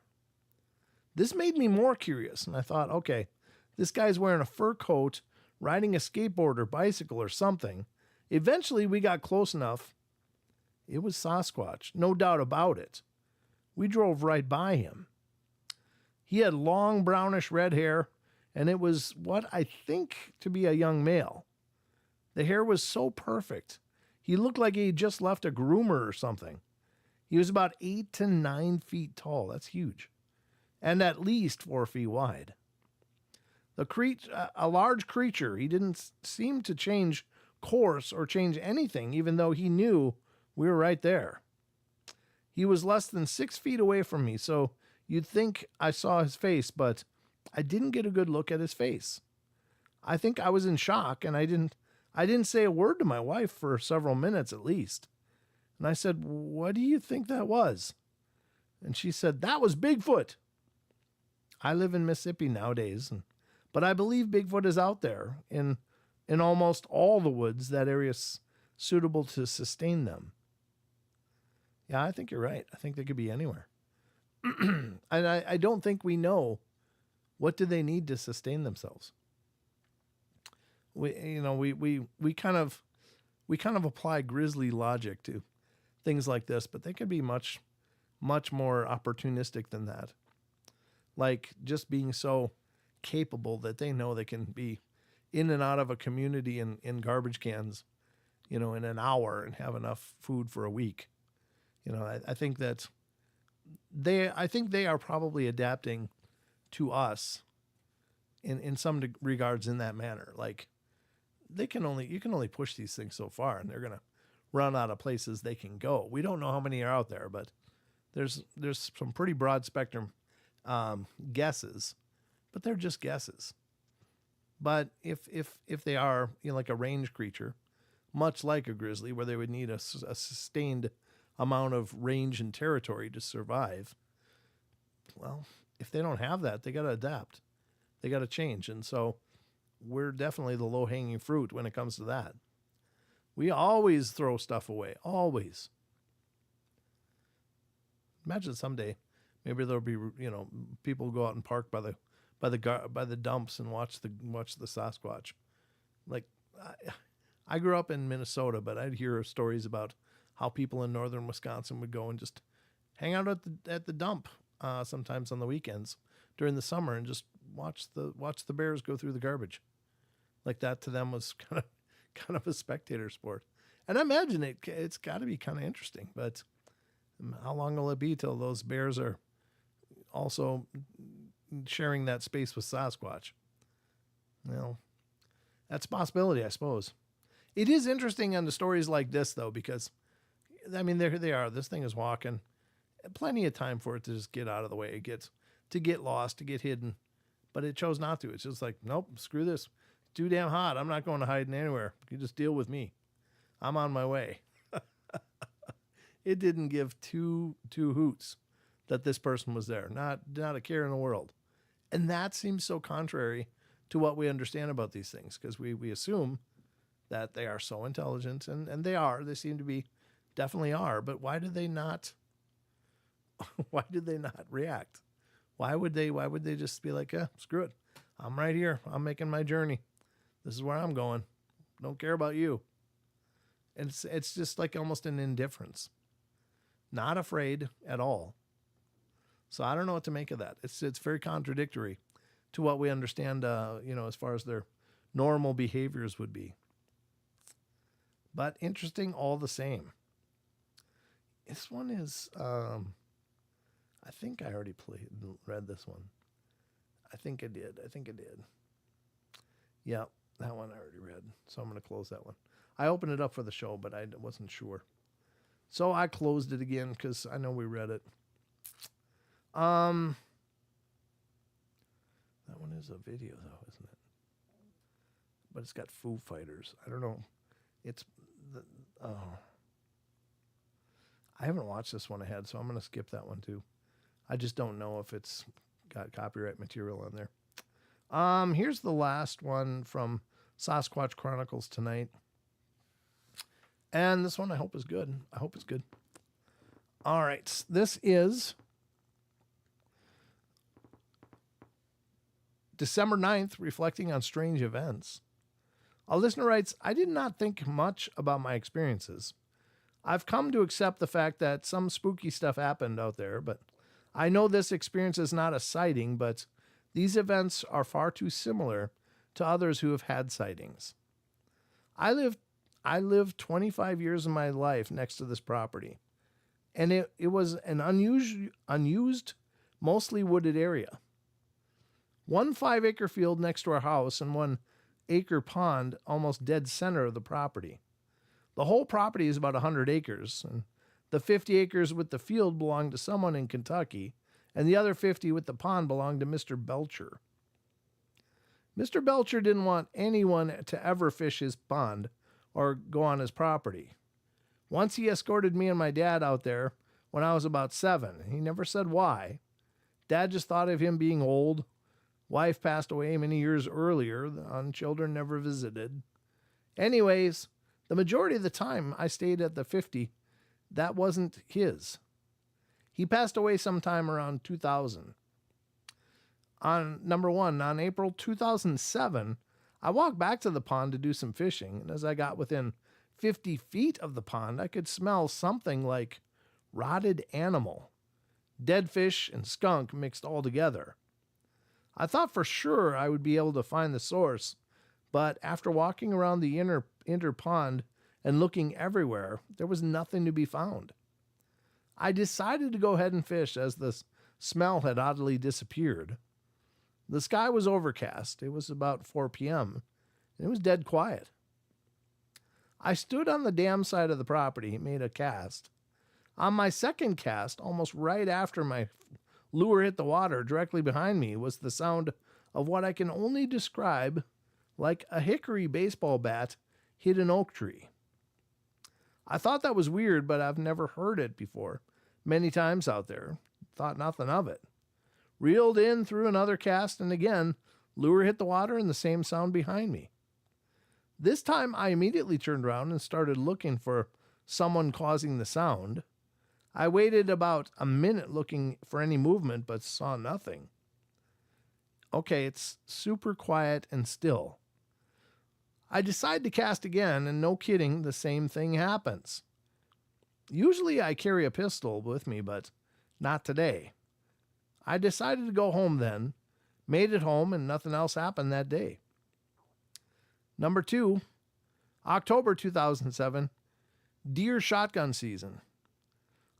This made me more curious, and I thought, okay, this guy's wearing a fur coat, riding a skateboard or bicycle or something. Eventually, we got close enough. It was Sasquatch, no doubt about it. We drove right by him. He had long brownish red hair, and it was what I think to be a young male. The hair was so perfect. He looked like he had just left a groomer or something. He was about 8 to 9 feet tall. That's huge. And at least 4 feet wide. A large creature. He didn't seem to change course or change anything, even though he knew we were right there. He was less than 6 feet away from me, so you'd think I saw his face, but I didn't get a good look at his face. I think I was in shock, and I didn't say a word to my wife for several minutes at least. And I said, what do you think that was? And she said, that was Bigfoot. I live in Mississippi nowadays, but I believe Bigfoot is out there in almost all the woods that area's suitable to sustain them. Yeah, I think you're right. I think they could be anywhere. And I don't think we know what do they need to sustain themselves. We kind of apply grizzly logic to things like this, but they could be much, much more opportunistic than that. Like just being so capable that they know they can be in and out of a community in garbage cans, in an hour and have enough food for a week. I think that they are probably adapting to us in some regards in that manner. Like you can only push these things so far, and they're going to run out of places they can go. We don't know how many are out there, but there's some pretty broad spectrum guesses, but they're just guesses. But if they are like a range creature, much like a grizzly, where they would need a sustained amount of range and territory to survive, well, if they don't have that, they got to adapt. They got to change. And so we're definitely the low-hanging fruit when it comes to that. We always throw stuff away. Always. Imagine someday, maybe there'll be, people go out and park by the dumps and watch the Sasquatch. Like, I grew up in Minnesota, but I'd hear stories about how people in northern Wisconsin would go and just hang out at the dump sometimes on the weekends during the summer and just watch the bears go through the garbage. Like that to them was kind of a spectator sport. And I imagine it's got to be kind of interesting, but How long will it be till those bears are also sharing that space with Sasquatch? Well, that's a possibility, I suppose. It is interesting on the stories like this, though, because, I mean, there they are. This thing is walking. Plenty of time for it to just get out of the way. It gets to get lost, to get hidden, but it chose not to. It's just like, nope, screw this. It's too damn hot. I'm not going to hide anywhere. You just deal with me. I'm on my way. It didn't give two hoots that this person was there. Not a care in the world. And that seems so contrary to what we understand about these things, because we assume that they are so intelligent, and they are. They seem to be, definitely are. But why did they not? Why did they not react? Why would they just be like, screw it. I'm right here. I'm making my journey. This is where I'm going. Don't care about you. And it's just like almost an indifference. Not afraid at all. So I don't know what to make of that. It's very contradictory to what we understand, as far as their normal behaviors would be. But interesting all the same. This one is, I think I already read this one. I think I did. Yeah, that one I already read. So I'm going to close that one. I opened it up for the show, but I wasn't sure. So I closed it again because I know we read it. That one is a video, though, isn't it? But it's got Foo Fighters. I don't know. I haven't watched this one ahead, so I'm going to skip that one, too. I just don't know if it's got copyright material on there. Here's the last one from Sasquatch Chronicles tonight. And this one I hope is good. I hope it's good. All right. This is December 9th, reflecting on strange events. A listener writes, I did not think much about my experiences. I've come to accept the fact that some spooky stuff happened out there, but I know this experience is not a sighting, but these events are far too similar to others who have had sightings. I lived 25 years of my life next to this property, and it was an unused, mostly wooded area. 1 5-acre field next to our house and 1 acre pond almost dead center of the property. The whole property is about 100 acres, and the 50 acres with the field belonged to someone in Kentucky, and the other 50 with the pond belonged to Mr. Belcher. Mr. Belcher didn't want anyone to ever fish his pond or go on his property. Once he escorted me and my dad out there when I was about 7. He never said why. Dad just thought of him being old. Wife passed away many years earlier, and children never visited. Anyways, the majority of the time I stayed at the 50, that wasn't his. He passed away sometime around 2000. On April 2007, I walked back to the pond to do some fishing, and as I got within 50 feet of the pond, I could smell something like rotted animal, dead fish, and skunk mixed all together. I thought for sure I would be able to find the source, but after walking around the inner pond and looking everywhere, there was nothing to be found. I decided to go ahead and fish as the smell had oddly disappeared. The sky was overcast. It was about 4 p.m. and it was dead quiet. I stood on the dam side of the property, made a cast. On my second cast, almost right after my lure hit the water, directly behind me was the sound of what I can only describe like a hickory baseball bat hit an oak tree. I thought that was weird, but I've never heard it before. Many times out there. Thought nothing of it. Reeled in through another cast, and again, lure hit the water and the same sound behind me. This time I immediately turned around and started looking for someone causing the sound. I waited about a minute looking for any movement, but saw nothing. Okay, it's super quiet and still. I decide to cast again, and no kidding, the same thing happens. Usually I carry a pistol with me, but not today. I decided to go home then, made it home, and nothing else happened that day. Number 2, October 2007, deer shotgun season.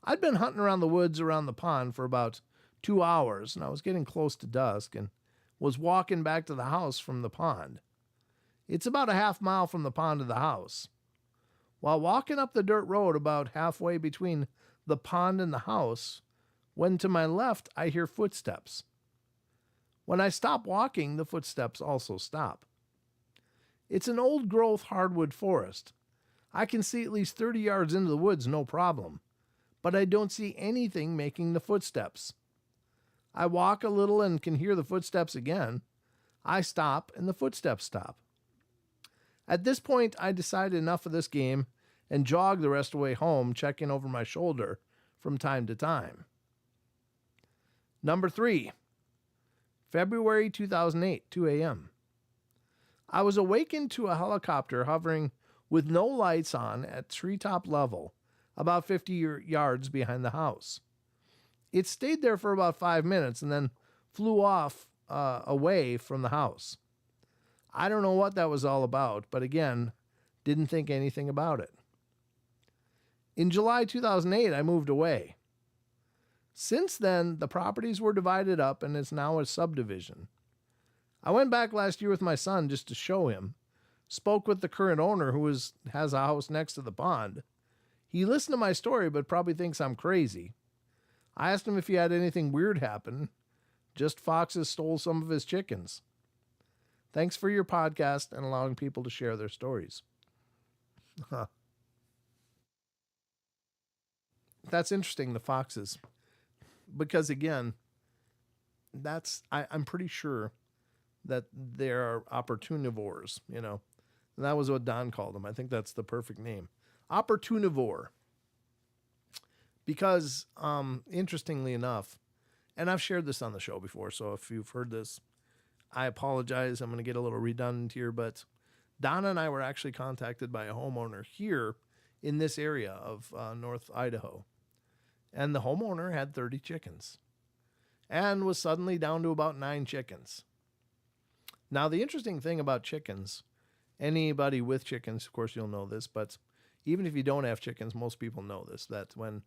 I'd been hunting around the woods around the pond for about 2 hours, and I was getting close to dusk and was walking back to the house from the pond. It's about a half mile from the pond to the house. While walking up the dirt road about halfway between the pond and the house, when to my left I hear footsteps. When I stop walking, the footsteps also stop. It's an old-growth hardwood forest. I can see at least 30 yards into the woods, no problem, but I don't see anything making the footsteps. I walk a little and can hear the footsteps again. I stop, and the footsteps stop. At this point, I decide enough of this game and jog the rest of the way home, checking over my shoulder from time to time. Number 3, February 2008, 2 a.m. I was awakened to a helicopter hovering with no lights on at treetop level, about 50 yards behind the house. It stayed there for about 5 minutes and then flew off away from the house. I don't know what that was all about, but again, didn't think anything about it. In July 2008, I moved away. Since then, the properties were divided up and it's now a subdivision. I went back last year with my son just to show him. Spoke with the current owner who has a house next to the pond. He listened to my story but probably thinks I'm crazy. I asked him if he had anything weird happen. Just foxes stole some of his chickens. Thanks for your podcast and allowing people to share their stories. That's interesting, the foxes. Because again, I'm pretty sure that they're opportunivores, you know. And that was what Don called them. I think that's the perfect name. Opportunivore. Because, interestingly enough, and I've shared this on the show before, so if you've heard this, I apologize. I'm going to get a little redundant here, but Donna and I were actually contacted by a homeowner here in this area of North Idaho. And the homeowner had 30 chickens and was suddenly down to about 9 chickens. Now, the interesting thing about chickens, anybody with chickens, of course, you'll know this, but even if you don't have chickens, most people know this, that when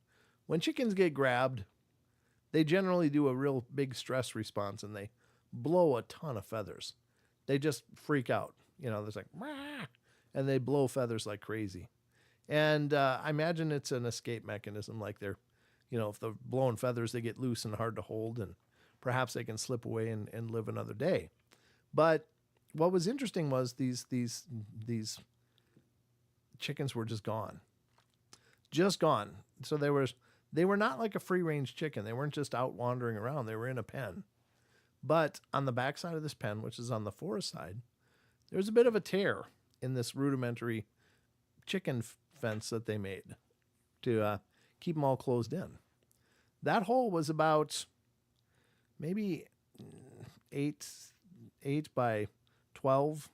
chickens get grabbed, they generally do a real big stress response and they blow a ton of feathers. They just freak out. You know, there's like, Wah! And they blow feathers like crazy. And I imagine it's an escape mechanism, like they're, you know, if they're blowing feathers, they get loose and hard to hold, and perhaps they can slip away and live another day. But what was interesting was these chickens were just gone. Just gone. So they were not like a free-range chicken. They weren't just out wandering around. They were in a pen. But on the backside of this pen, which is on the forest side, there's a bit of a tear in this rudimentary chicken fence that they made to keep them all closed in. That hole was about maybe 8 by 12.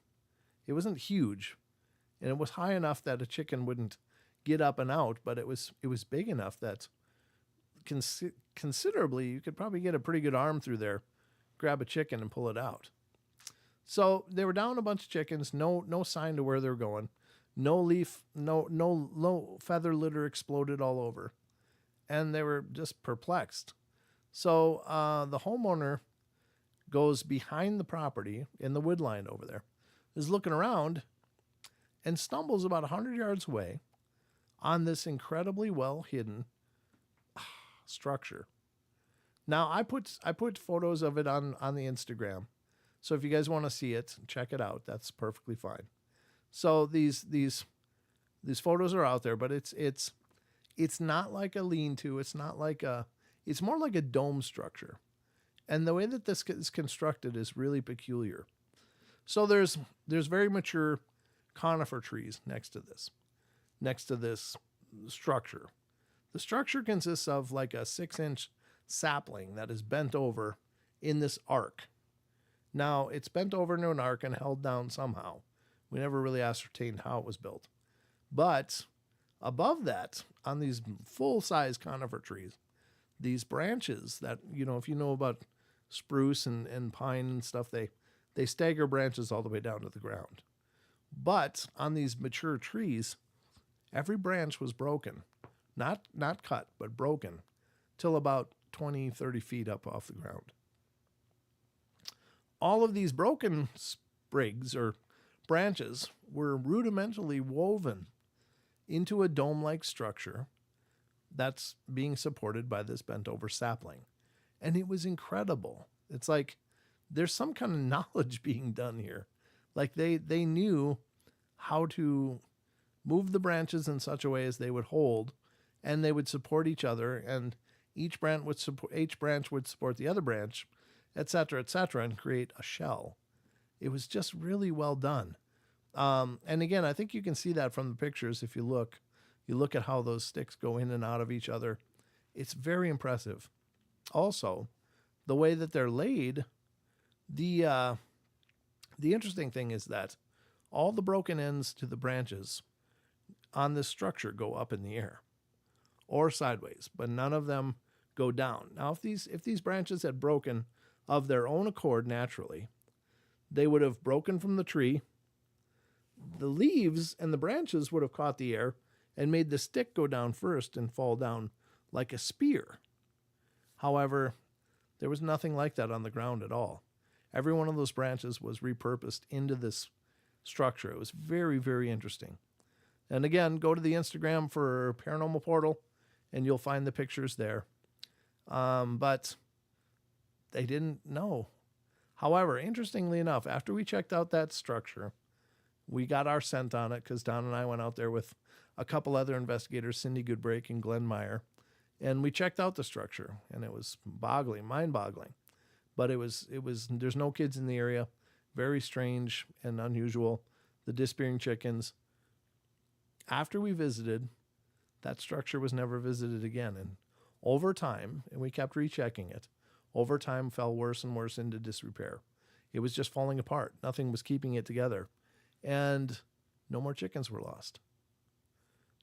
It wasn't huge, and it was high enough that a chicken wouldn't get up and out, but it was big enough that considerably you could probably get a pretty good arm through there, grab a chicken and pull it out. So they were down a bunch of chickens, no sign to where they're going. No feather litter exploded all over. And they were just perplexed. So the homeowner goes behind the property in the wood line over there, is looking around, and stumbles about 100 yards away on this incredibly well-hidden structure. Now, I put photos of it on the Instagram. So if you guys want to see it, check it out. That's perfectly fine. So these photos are out there, but it's not like a lean-to. It's more like a dome structure. And the way that this is constructed is really peculiar. So there's very mature conifer trees next to this structure. The structure consists of like a 6-inch sapling that is bent over in this arc. Now, it's bent over into an arc and held down somehow. We never really ascertained how it was built. But above that, on these full-size conifer trees, these branches that, you know, if you know about spruce and pine and stuff, they stagger branches all the way down to the ground. But on these mature trees, every branch was broken. not cut, but broken, till about 20, 30 feet up off the ground. All of these broken sprigs or branches were rudimentarily woven into a dome-like structure that's being supported by this bent-over sapling. And it was incredible. It's like there's some kind of knowledge being done here. Like they knew how to move the branches in such a way as they would hold, and they would support each other, and each branch would support the other branch, et cetera, and create a shell. It was just really well done. And again, I think you can see that from the pictures. If you look at how those sticks go in and out of each other. It's very impressive. Also, the way that they're laid, the interesting thing is that all the broken ends to the branches on this structure go up in the air or sideways, but none of them go down. Now, if these branches had broken of their own accord naturally, they would have broken from the tree. The leaves and the branches would have caught the air and made the stick go down first and fall down like a spear. However, there was nothing like that on the ground at all. Every one of those branches was repurposed into this structure. It was very, very interesting. And again, go to the Instagram for Paranormal Portal, and you'll find the pictures there. But they didn't know. However, interestingly enough, after we checked out that structure, we got our scent on it because Don and I went out there with a couple other investigators, Cindy Goodbrake and Glenn Meyer, and we checked out the structure, and it was mind-boggling. But it was. There's no kids in the area. Very strange and unusual. The disappearing chickens. After we visited, that structure was never visited again. And over time, and we kept rechecking it, over time fell worse and worse into disrepair. It was just falling apart. Nothing was keeping it together. And no more chickens were lost.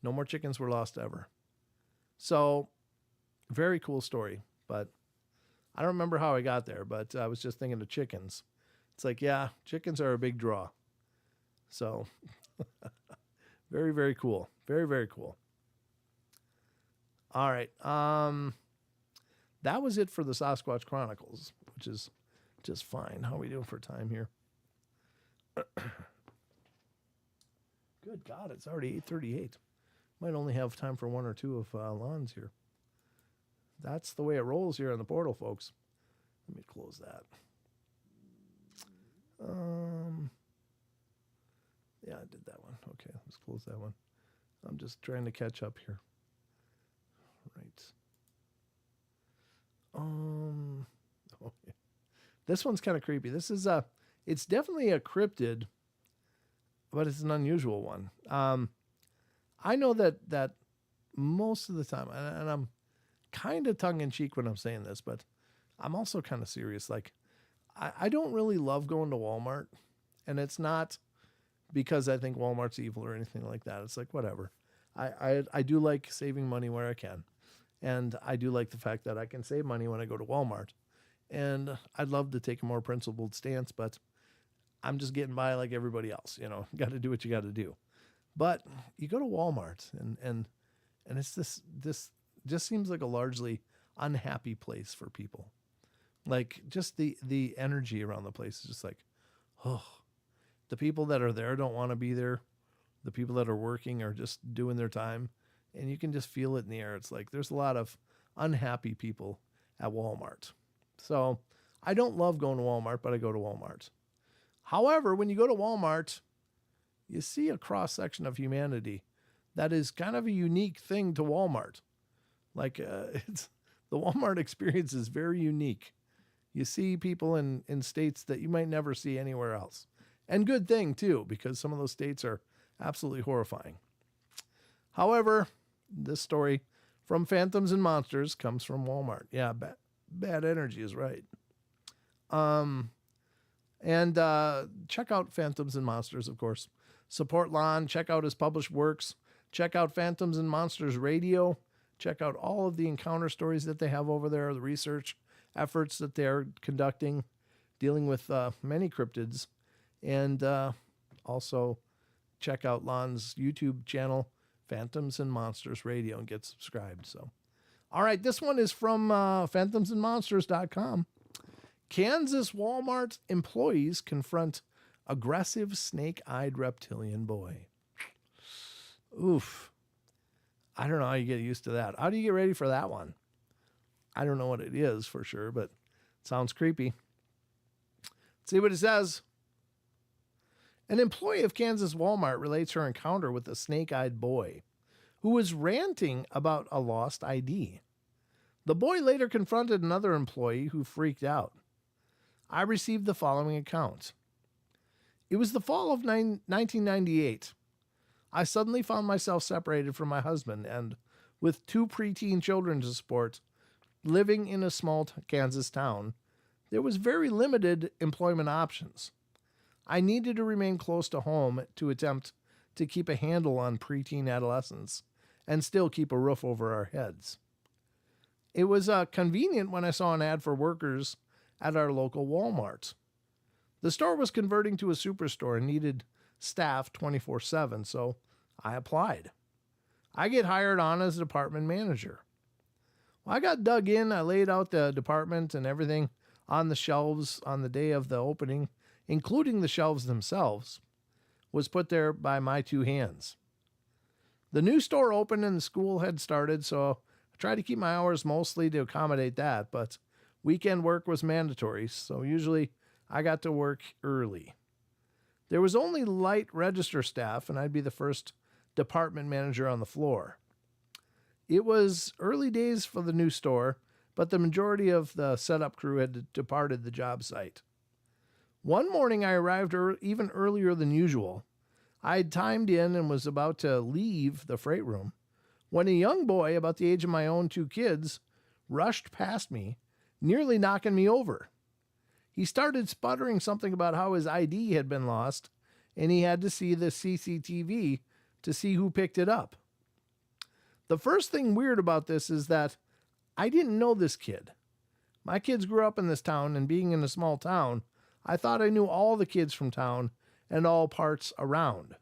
No more chickens were lost ever. So, very cool story. But I don't remember how I got there, but I was just thinking of chickens. It's like, yeah, chickens are a big draw. So, very, very cool. Very, very cool. All right. That was it for the Sasquatch Chronicles, which is just fine. How are we doing for time here? Good God, it's already 8:38. Might only have time for one or two of lawns here. That's the way it rolls here on the portal, folks. Let me close that. Yeah, I did that one. Okay, let's close that one. I'm just trying to catch up here. Right. Oh, yeah. This one's kind of creepy. This is it's definitely a cryptid, but it's an unusual one. I know that most of the time, and I'm kind of tongue-in-cheek when I'm saying this, but I'm also kind of serious. Like, I don't really love going to Walmart, and it's not because I think Walmart's evil or anything like that. It's like, whatever. I do like saving money where I can, and I do like the fact that I can save money when I go to Walmart, and I'd love to take a more principled stance, but I'm just getting by like everybody else. You know, got to do what you got to do. But you go to Walmart, and it's this just seems like a largely unhappy place for people. Like, just the energy around the place is just like, oh, the people that are there don't want to be there. The people that are working are just doing their time, and you can just feel it in the air. It's like there's a lot of unhappy people at Walmart. So I don't love going to Walmart, but I go to Walmart. However, when you go to Walmart, you see a cross-section of humanity that is kind of a unique thing to Walmart. Like, it's the Walmart experience is very unique. You see people in states that you might never see anywhere else. And good thing, too, because some of those states are absolutely horrifying. However, this story from Phantoms and Monsters comes from Walmart. Yeah, bad energy is right. And check out Phantoms and Monsters, of course. Support Lon. Check out his published works. Check out Phantoms and Monsters Radio. Check out all of the encounter stories that they have over there, the research efforts that they're conducting, dealing with many cryptids. And also check out Lon's YouTube channel, Phantoms and Monsters Radio and get subscribed. So, all right, this one is from phantomsandmonsters.com. Kansas Walmart employees confront aggressive snake-eyed reptilian boy. Oof. I don't know how you get used to that. How do you get ready for that one? I don't know what it is for sure, but it sounds creepy. Let's see what it says. An employee of Kansas Walmart relates her encounter with a snake-eyed boy who was ranting about a lost ID. The boy later confronted another employee who freaked out. I received the following account. It was the fall of 1998. I suddenly found myself separated from my husband and, with 2 preteen children to support, living in a small Kansas town, there was very limited employment options. I needed to remain close to home to attempt to keep a handle on preteen adolescents and still keep a roof over our heads. It was convenient when I saw an ad for workers at our local Walmart. The store was converting to a superstore and needed staff 24/7, so I applied. I get hired on as a department manager. Well, I got dug in. I laid out the department and everything on the shelves on the day of the opening, including the shelves themselves, was put there by my 2 hands. The new store opened and the school had started, so I tried to keep my hours mostly to accommodate that, but weekend work was mandatory, so usually I got to work early. There was only light register staff, and I'd be the first department manager on the floor. It was early days for the new store, but the majority of the setup crew had departed the job site. One morning I arrived even earlier than usual. I had timed in and was about to leave the freight room when a young boy about the age of my own 2 kids rushed past me, nearly knocking me over. He started sputtering something about how his ID had been lost and he had to see the CCTV to see who picked it up. The first thing weird about this is that I didn't know this kid. My kids grew up in this town, and being in a small town, I thought I knew all the kids from town and all parts around.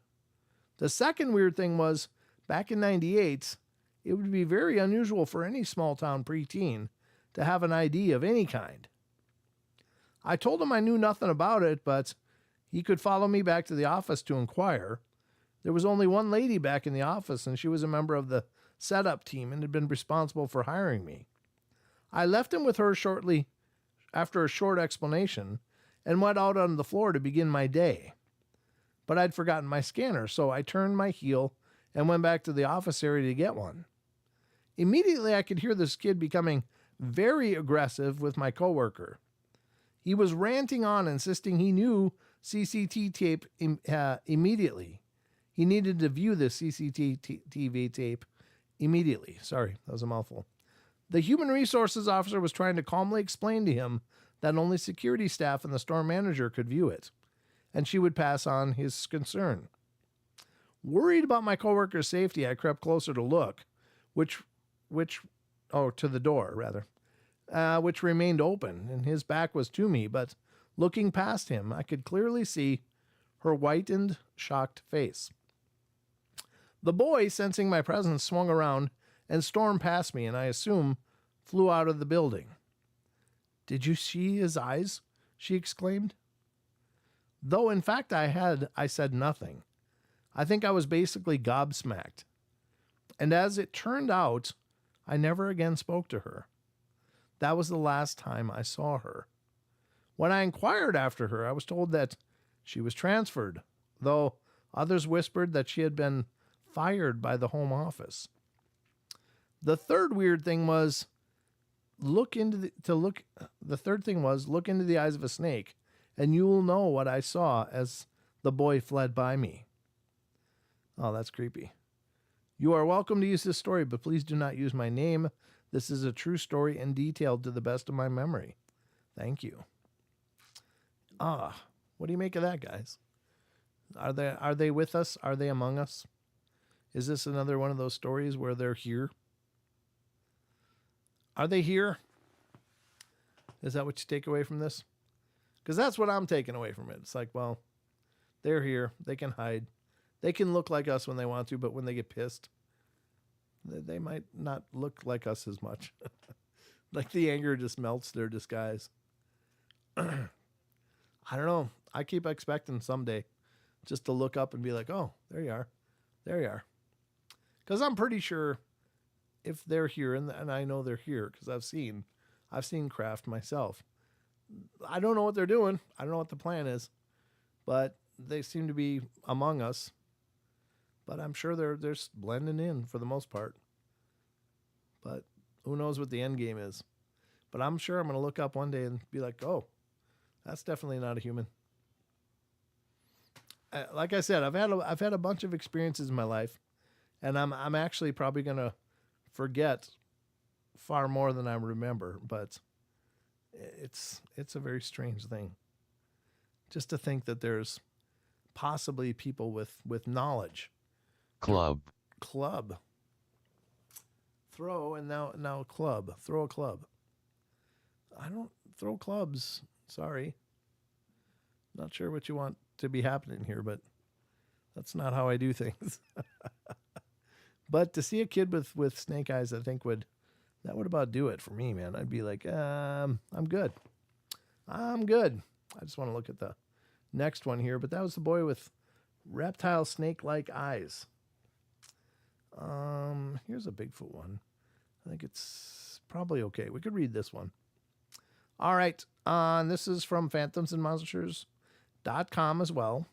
The second weird thing was, back in 98, it would be very unusual for any small town preteen to have an ID of any kind. I told him I knew nothing about it, but he could follow me back to the office to inquire. There was only one lady back in the office, and she was a member of the setup team and had been responsible for hiring me. I left him with her shortly after a short explanation and went out on the floor to begin my day. But I'd forgotten my scanner, so I turned my heel and went back to the office area to get one. Immediately, I could hear this kid becoming very aggressive with my coworker. He was ranting on, insisting he knew CCTV tape immediately. He needed to view the CCTV tape immediately. Sorry, that was a mouthful. The human resources officer was trying to calmly explain to him that only security staff and the store manager could view it, and she would pass on his concern. Worried about my coworker's safety, I crept closer to look, to the door, rather, which remained open, and his back was to me, but looking past him, I could clearly see her whitened, shocked face. The boy, sensing my presence, swung around and stormed past me, and I assume flew out of the building. "Did you see his eyes?" she exclaimed. Though, in fact, I said nothing. I think I was basically gobsmacked. And as it turned out, I never again spoke to her. That was the last time I saw her. When I inquired after her, I was told that she was transferred, though others whispered that she had been fired by the home office. The third thing was look into the eyes of a snake, and you will know what I saw as the boy fled by me. Oh, that's creepy. You are welcome to use this story, but please do not use my name. This is a true story and detailed to the best of my memory. Thank you. What do you make of that, guys? Are they with us? Are they among us? Is this another one of those stories where they're here? Are they here? Is that what you take away from this? Because that's what I'm taking away from it. It's like, well, they're here. They can hide. They can look like us when they want to, but when they get pissed, they might not look like us as much. Like the anger just melts their disguise. I don't know. I keep expecting someday just to look up and be like, oh, there you are. There you are. Because I'm pretty sure if they're here, and I know they're here because I've seen craft myself. I don't know what they're doing. I don't know what the plan is, but they seem to be among us. But I'm sure they're blending in for the most part. But who knows what the end game is? But I'm sure I'm going to look up one day and be like, oh, that's definitely not a human. Like I said, I've had a bunch of experiences in my life, and I'm actually probably going to forget far more than I remember. But it's a very strange thing. Just to think that there's possibly people with knowledge. Club. Throw, and now club. Throw a club. I don't throw clubs. Sorry. Not sure what you want to be happening here, but that's not how I do things. But to see a kid with snake eyes, I think would about do it for me, man. I'd be like, I'm good. I just want to look at the next one here, but that was the boy with reptile snake-like eyes. Here's a Bigfoot one. I think it's probably okay. We could read this one. All right. This is from phantomsandmonsters.com as well.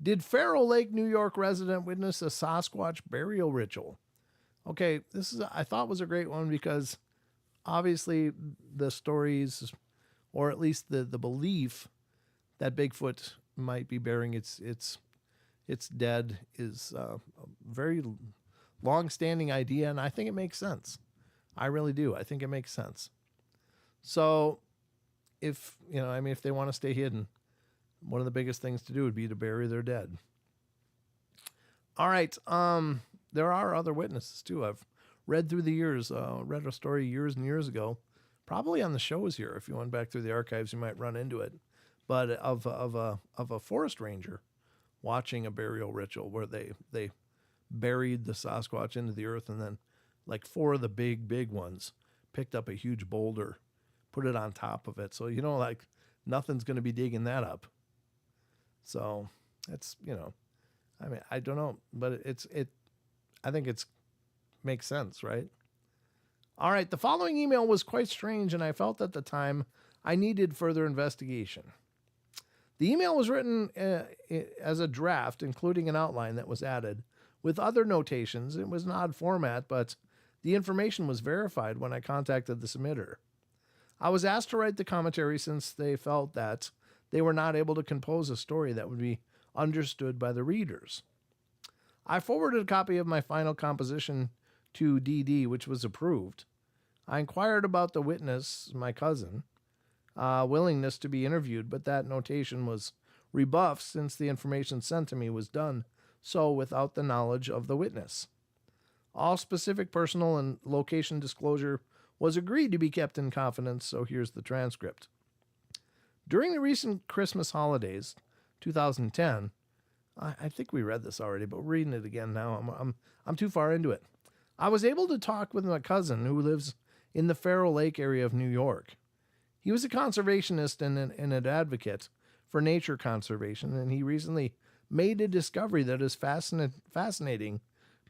Did Faro Lake, New York resident witness a Sasquatch burial ritual? Okay, I thought was a great one because obviously the stories, or at least the belief that Bigfoot might be burying its dead is a very long-standing idea, and I think it makes sense. I really do. I think it makes sense. So if they want to stay hidden, one of the biggest things to do would be to bury their dead. All right. There are other witnesses too. I've read through the years, read a story years and years ago, probably on the shows here. If you went back through the archives, you might run into it. But of a forest ranger watching a burial ritual where they buried the Sasquatch into the earth, and then like 4 of the big ones picked up a huge boulder, put it on top of it. So, like nothing's going to be digging that up. So it's, I don't know, but I think it's makes sense, right? All right. The following email was quite strange, and I felt at the time I needed further investigation. The email was written as a draft, including an outline that was added with other notations. It was an odd format, but the information was verified when I contacted the submitter. I was asked to write the commentary since they felt that they were not able to compose a story that would be understood by the readers. I forwarded a copy of my final composition to DD, which was approved. I inquired about the witness, my cousin, willingness to be interviewed, but that notation was rebuffed since the information sent to me was done so without the knowledge of the witness. All specific personal and location disclosure was agreed to be kept in confidence, so here's the transcript. During the recent Christmas holidays, 2010, I think we read this already, but we're reading it again now. I'm too far into it. I was able to talk with my cousin who lives in the Faro Lake area of New York. He was a conservationist and an advocate for nature conservation, and he recently made a discovery that is fascinating,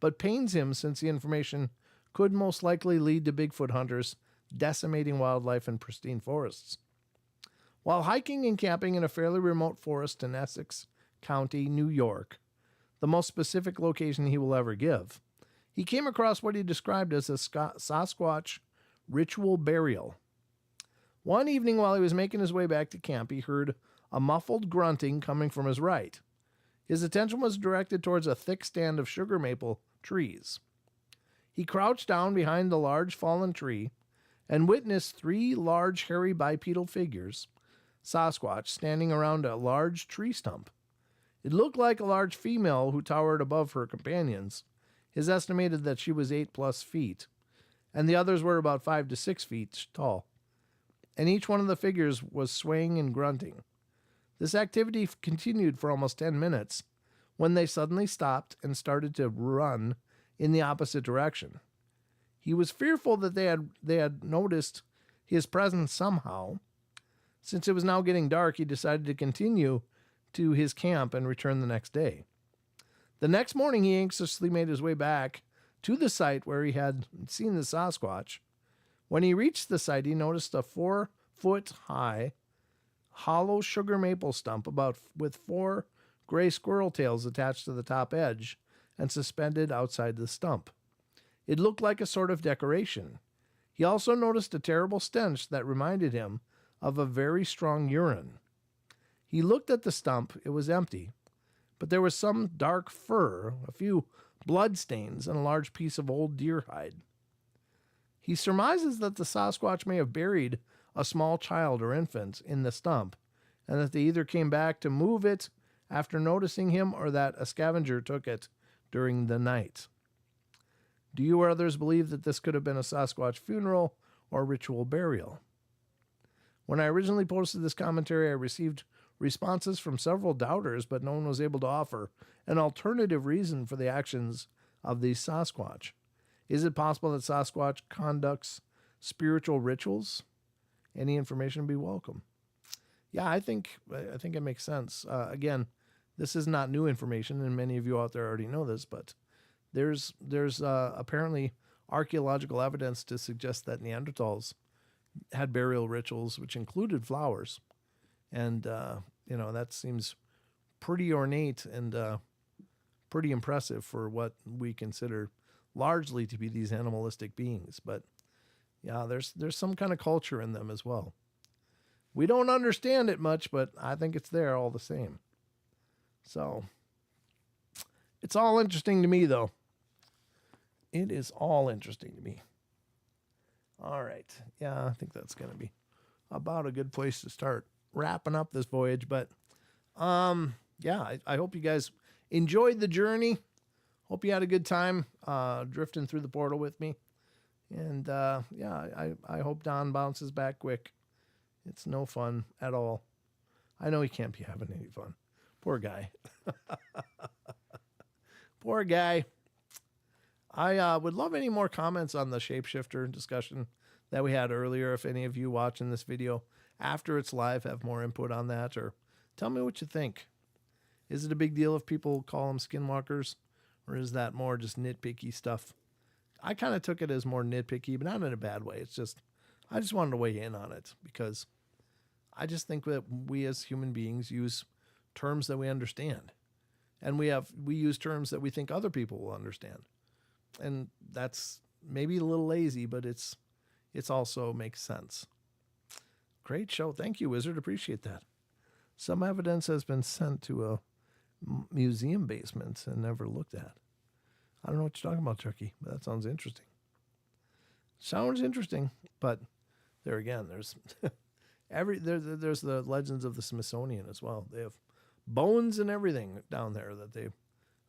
but pains him since the information could most likely lead to Bigfoot hunters decimating wildlife in pristine forests. While hiking and camping in a fairly remote forest in Essex County, New York, the most specific location he will ever give, he came across what he described as a Sasquatch ritual burial. One evening while he was making his way back to camp, he heard a muffled grunting coming from his right. His attention was directed towards a thick stand of sugar maple trees. He crouched down behind the large fallen tree and witnessed 3 large hairy bipedal figures, Sasquatch, standing around a large tree stump. It looked like a large female who towered above her companions. His estimated that she was 8+ feet, and the others were about 5 to 6 feet tall. And each one of the figures was swaying and grunting. This activity continued for almost 10 minutes, when they suddenly stopped and started to run in the opposite direction. He was fearful that they had noticed his presence somehow. Since it was now getting dark, he decided to continue to his camp and return the next day. The next morning, he anxiously made his way back to the site where he had seen the Sasquatch. When he reached the site, he noticed a 4-foot-high, hollow sugar maple stump with 4 gray squirrel tails attached to the top edge and suspended outside the stump. It looked like a sort of decoration. He also noticed a terrible stench that reminded him of a very strong urine. He looked at the stump. It was empty, but there was some dark fur, a few blood stains, and a large piece of old deer hide. He surmises that the Sasquatch may have buried a small child or infant in the stump, and that they either came back to move it after noticing him or that a scavenger took it during the night. Do you or others believe that this could have been a Sasquatch funeral or ritual burial? When I originally posted this commentary, I received responses from several doubters, but no one was able to offer an alternative reason for the actions of these Sasquatch. Is it possible that Sasquatch conducts spiritual rituals? Any information would be welcome. Yeah, I think it makes sense. Again, this is not new information, and many of you out there already know this, but there's apparently archaeological evidence to suggest that Neanderthals had burial rituals which included flowers, and that seems pretty ornate and pretty impressive for what we consider largely to be these animalistic beings. But yeah, there's some kind of culture in them as well. We don't understand it much, but I think it's there all the same. So it's all interesting to me, though. It is all interesting to me. All right. Yeah, I think that's going to be about a good place to start wrapping up this voyage. But I hope you guys enjoyed the journey. Hope you had a good time drifting through the portal with me. And I hope Don bounces back quick. It's no fun at all. I know he can't be having any fun. Poor guy. Poor guy. I would love any more comments on the shapeshifter discussion that we had earlier. If any of you watching this video after it's live have more input on that, or tell me what you think. Is it a big deal if people call them skinwalkers, or is that more just nitpicky stuff? I kind of took it as more nitpicky, but not in a bad way. It's just, I just wanted to weigh in on it because I just think that we as human beings use terms that we understand, and we use terms that we think other people will understand. And that's maybe a little lazy, but it's also makes sense. Great show. Thank you, Wizard. Appreciate that. Some evidence has been sent to a museum basement and never looked at. I don't know what you're talking about, Turkey, but that sounds interesting. Sounds interesting, but there again, there's there's the legends of the Smithsonian as well. They have bones and everything down there that they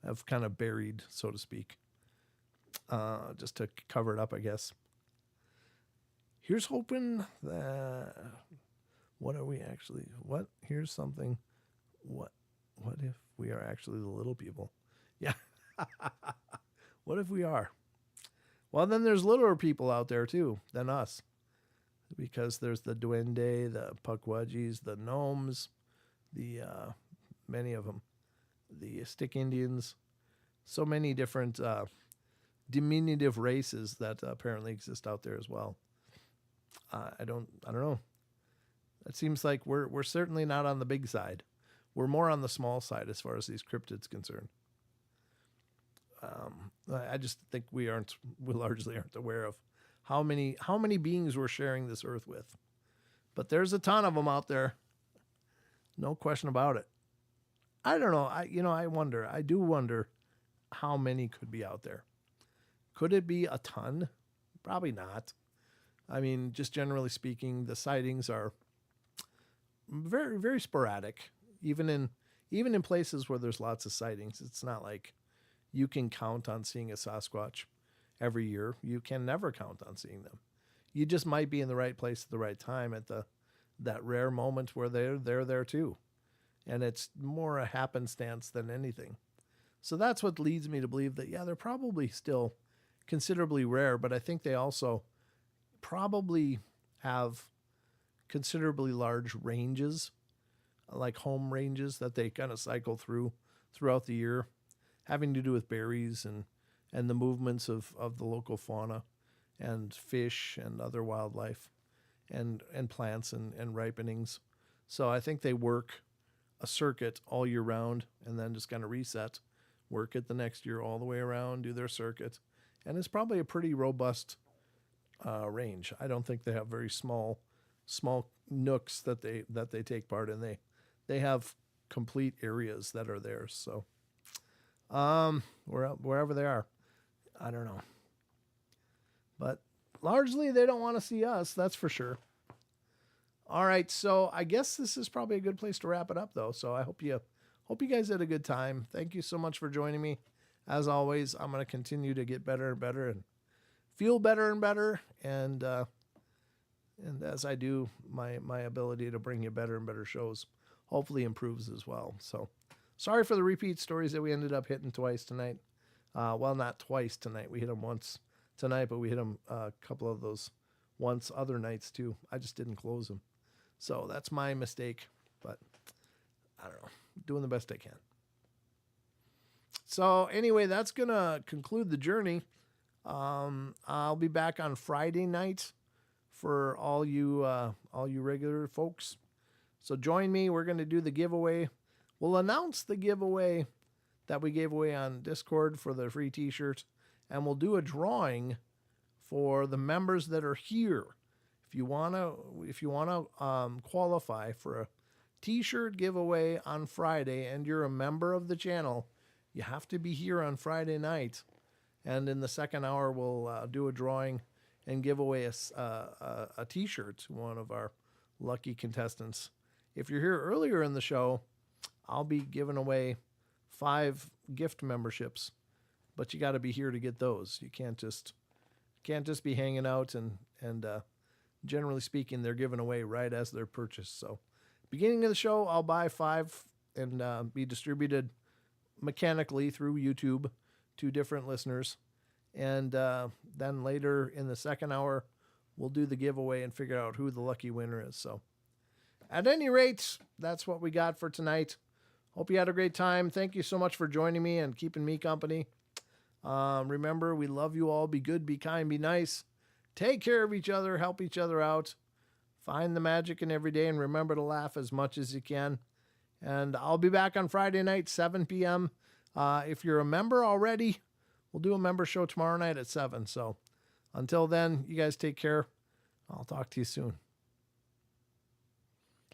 have kind of buried, so to speak. Just to cover it up, I guess. Here's hoping that here's something. What if we are actually the little people? Yeah. What if we are? Well, then there's littler people out there too than us. Because there's the duende, the pukwudgies, the gnomes, the many of them, the stick Indians, so many different diminutive races that apparently exist out there as well. I don't know. It seems like we're certainly not on the big side. We're more on the small side as far as these cryptids concerned. I just think we largely aren't aware of how many beings we're sharing this earth with. But there's a ton of them out there. No question about it. I don't know. I do wonder how many could be out there. Could it be a ton? Probably not. I mean, just generally speaking, the sightings are very, very sporadic. Even in places where there's lots of sightings, it's not like you can count on seeing a Sasquatch every year. You can never count on seeing them. You just might be in the right place at the right time at that rare moment where they're there too. And it's more a happenstance than anything. So that's what leads me to believe that, yeah, they're probably still considerably rare, but I think they also probably have considerably large ranges, like home ranges that they kind of cycle throughout the year, having to do with berries and the movements of the local fauna and fish and other wildlife and plants and ripenings. So I think they work a circuit all year round and then just kind of reset, work it the next year all the way around, do their circuit. And it's probably a pretty robust range. I don't think they have very small nooks that they take part in. They have complete areas that are theirs. So wherever they are, I don't know. But largely they don't want to see us, that's for sure. All right, so I guess this is probably a good place to wrap it up, though. So I hope you guys had a good time. Thank you so much for joining me. As always, I'm going to continue to get better and better and feel better and better. And as I do, my ability to bring you better and better shows hopefully improves as well. So sorry for the repeat stories that we ended up hitting twice tonight. Well, not twice tonight. We hit them once tonight, but we hit them a couple of those once other nights too. I just didn't close them. So that's my mistake, but I don't know, doing the best I can. So anyway, that's going to conclude the journey. I'll be back on Friday night for all you regular folks. So join me. We're going to do the giveaway. We'll announce the giveaway that we gave away on Discord for the free t-shirt, and we'll do a drawing for the members that are here. If you want to qualify for a t-shirt giveaway on Friday and you're a member of the channel, you have to be here on Friday night. And in the second hour, we'll do a drawing and give away a t-shirt to one of our lucky contestants. If you're here earlier in the show, I'll be giving away 5 gift memberships, but you got to be here to get those. You can't just be hanging out and generally speaking, they're given away right as they're purchased. So beginning of the show, I'll buy 5 and be distributed mechanically through YouTube to different listeners. And then later in the second hour, we'll do the giveaway and figure out who the lucky winner is. So at any rate, that's what we got for tonight. Hope you had a great time. Thank you so much for joining me and keeping me company. Remember, we love you all. Be good, be kind, be nice. Take care of each other, help each other out. Find the magic in every day and remember to laugh as much as you can. And I'll be back on Friday night, 7 p.m. If you're a member already, we'll do a member show tomorrow night at 7. So until then, you guys take care. I'll talk to you soon.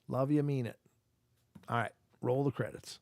Love you, mean it. All right, roll the credits.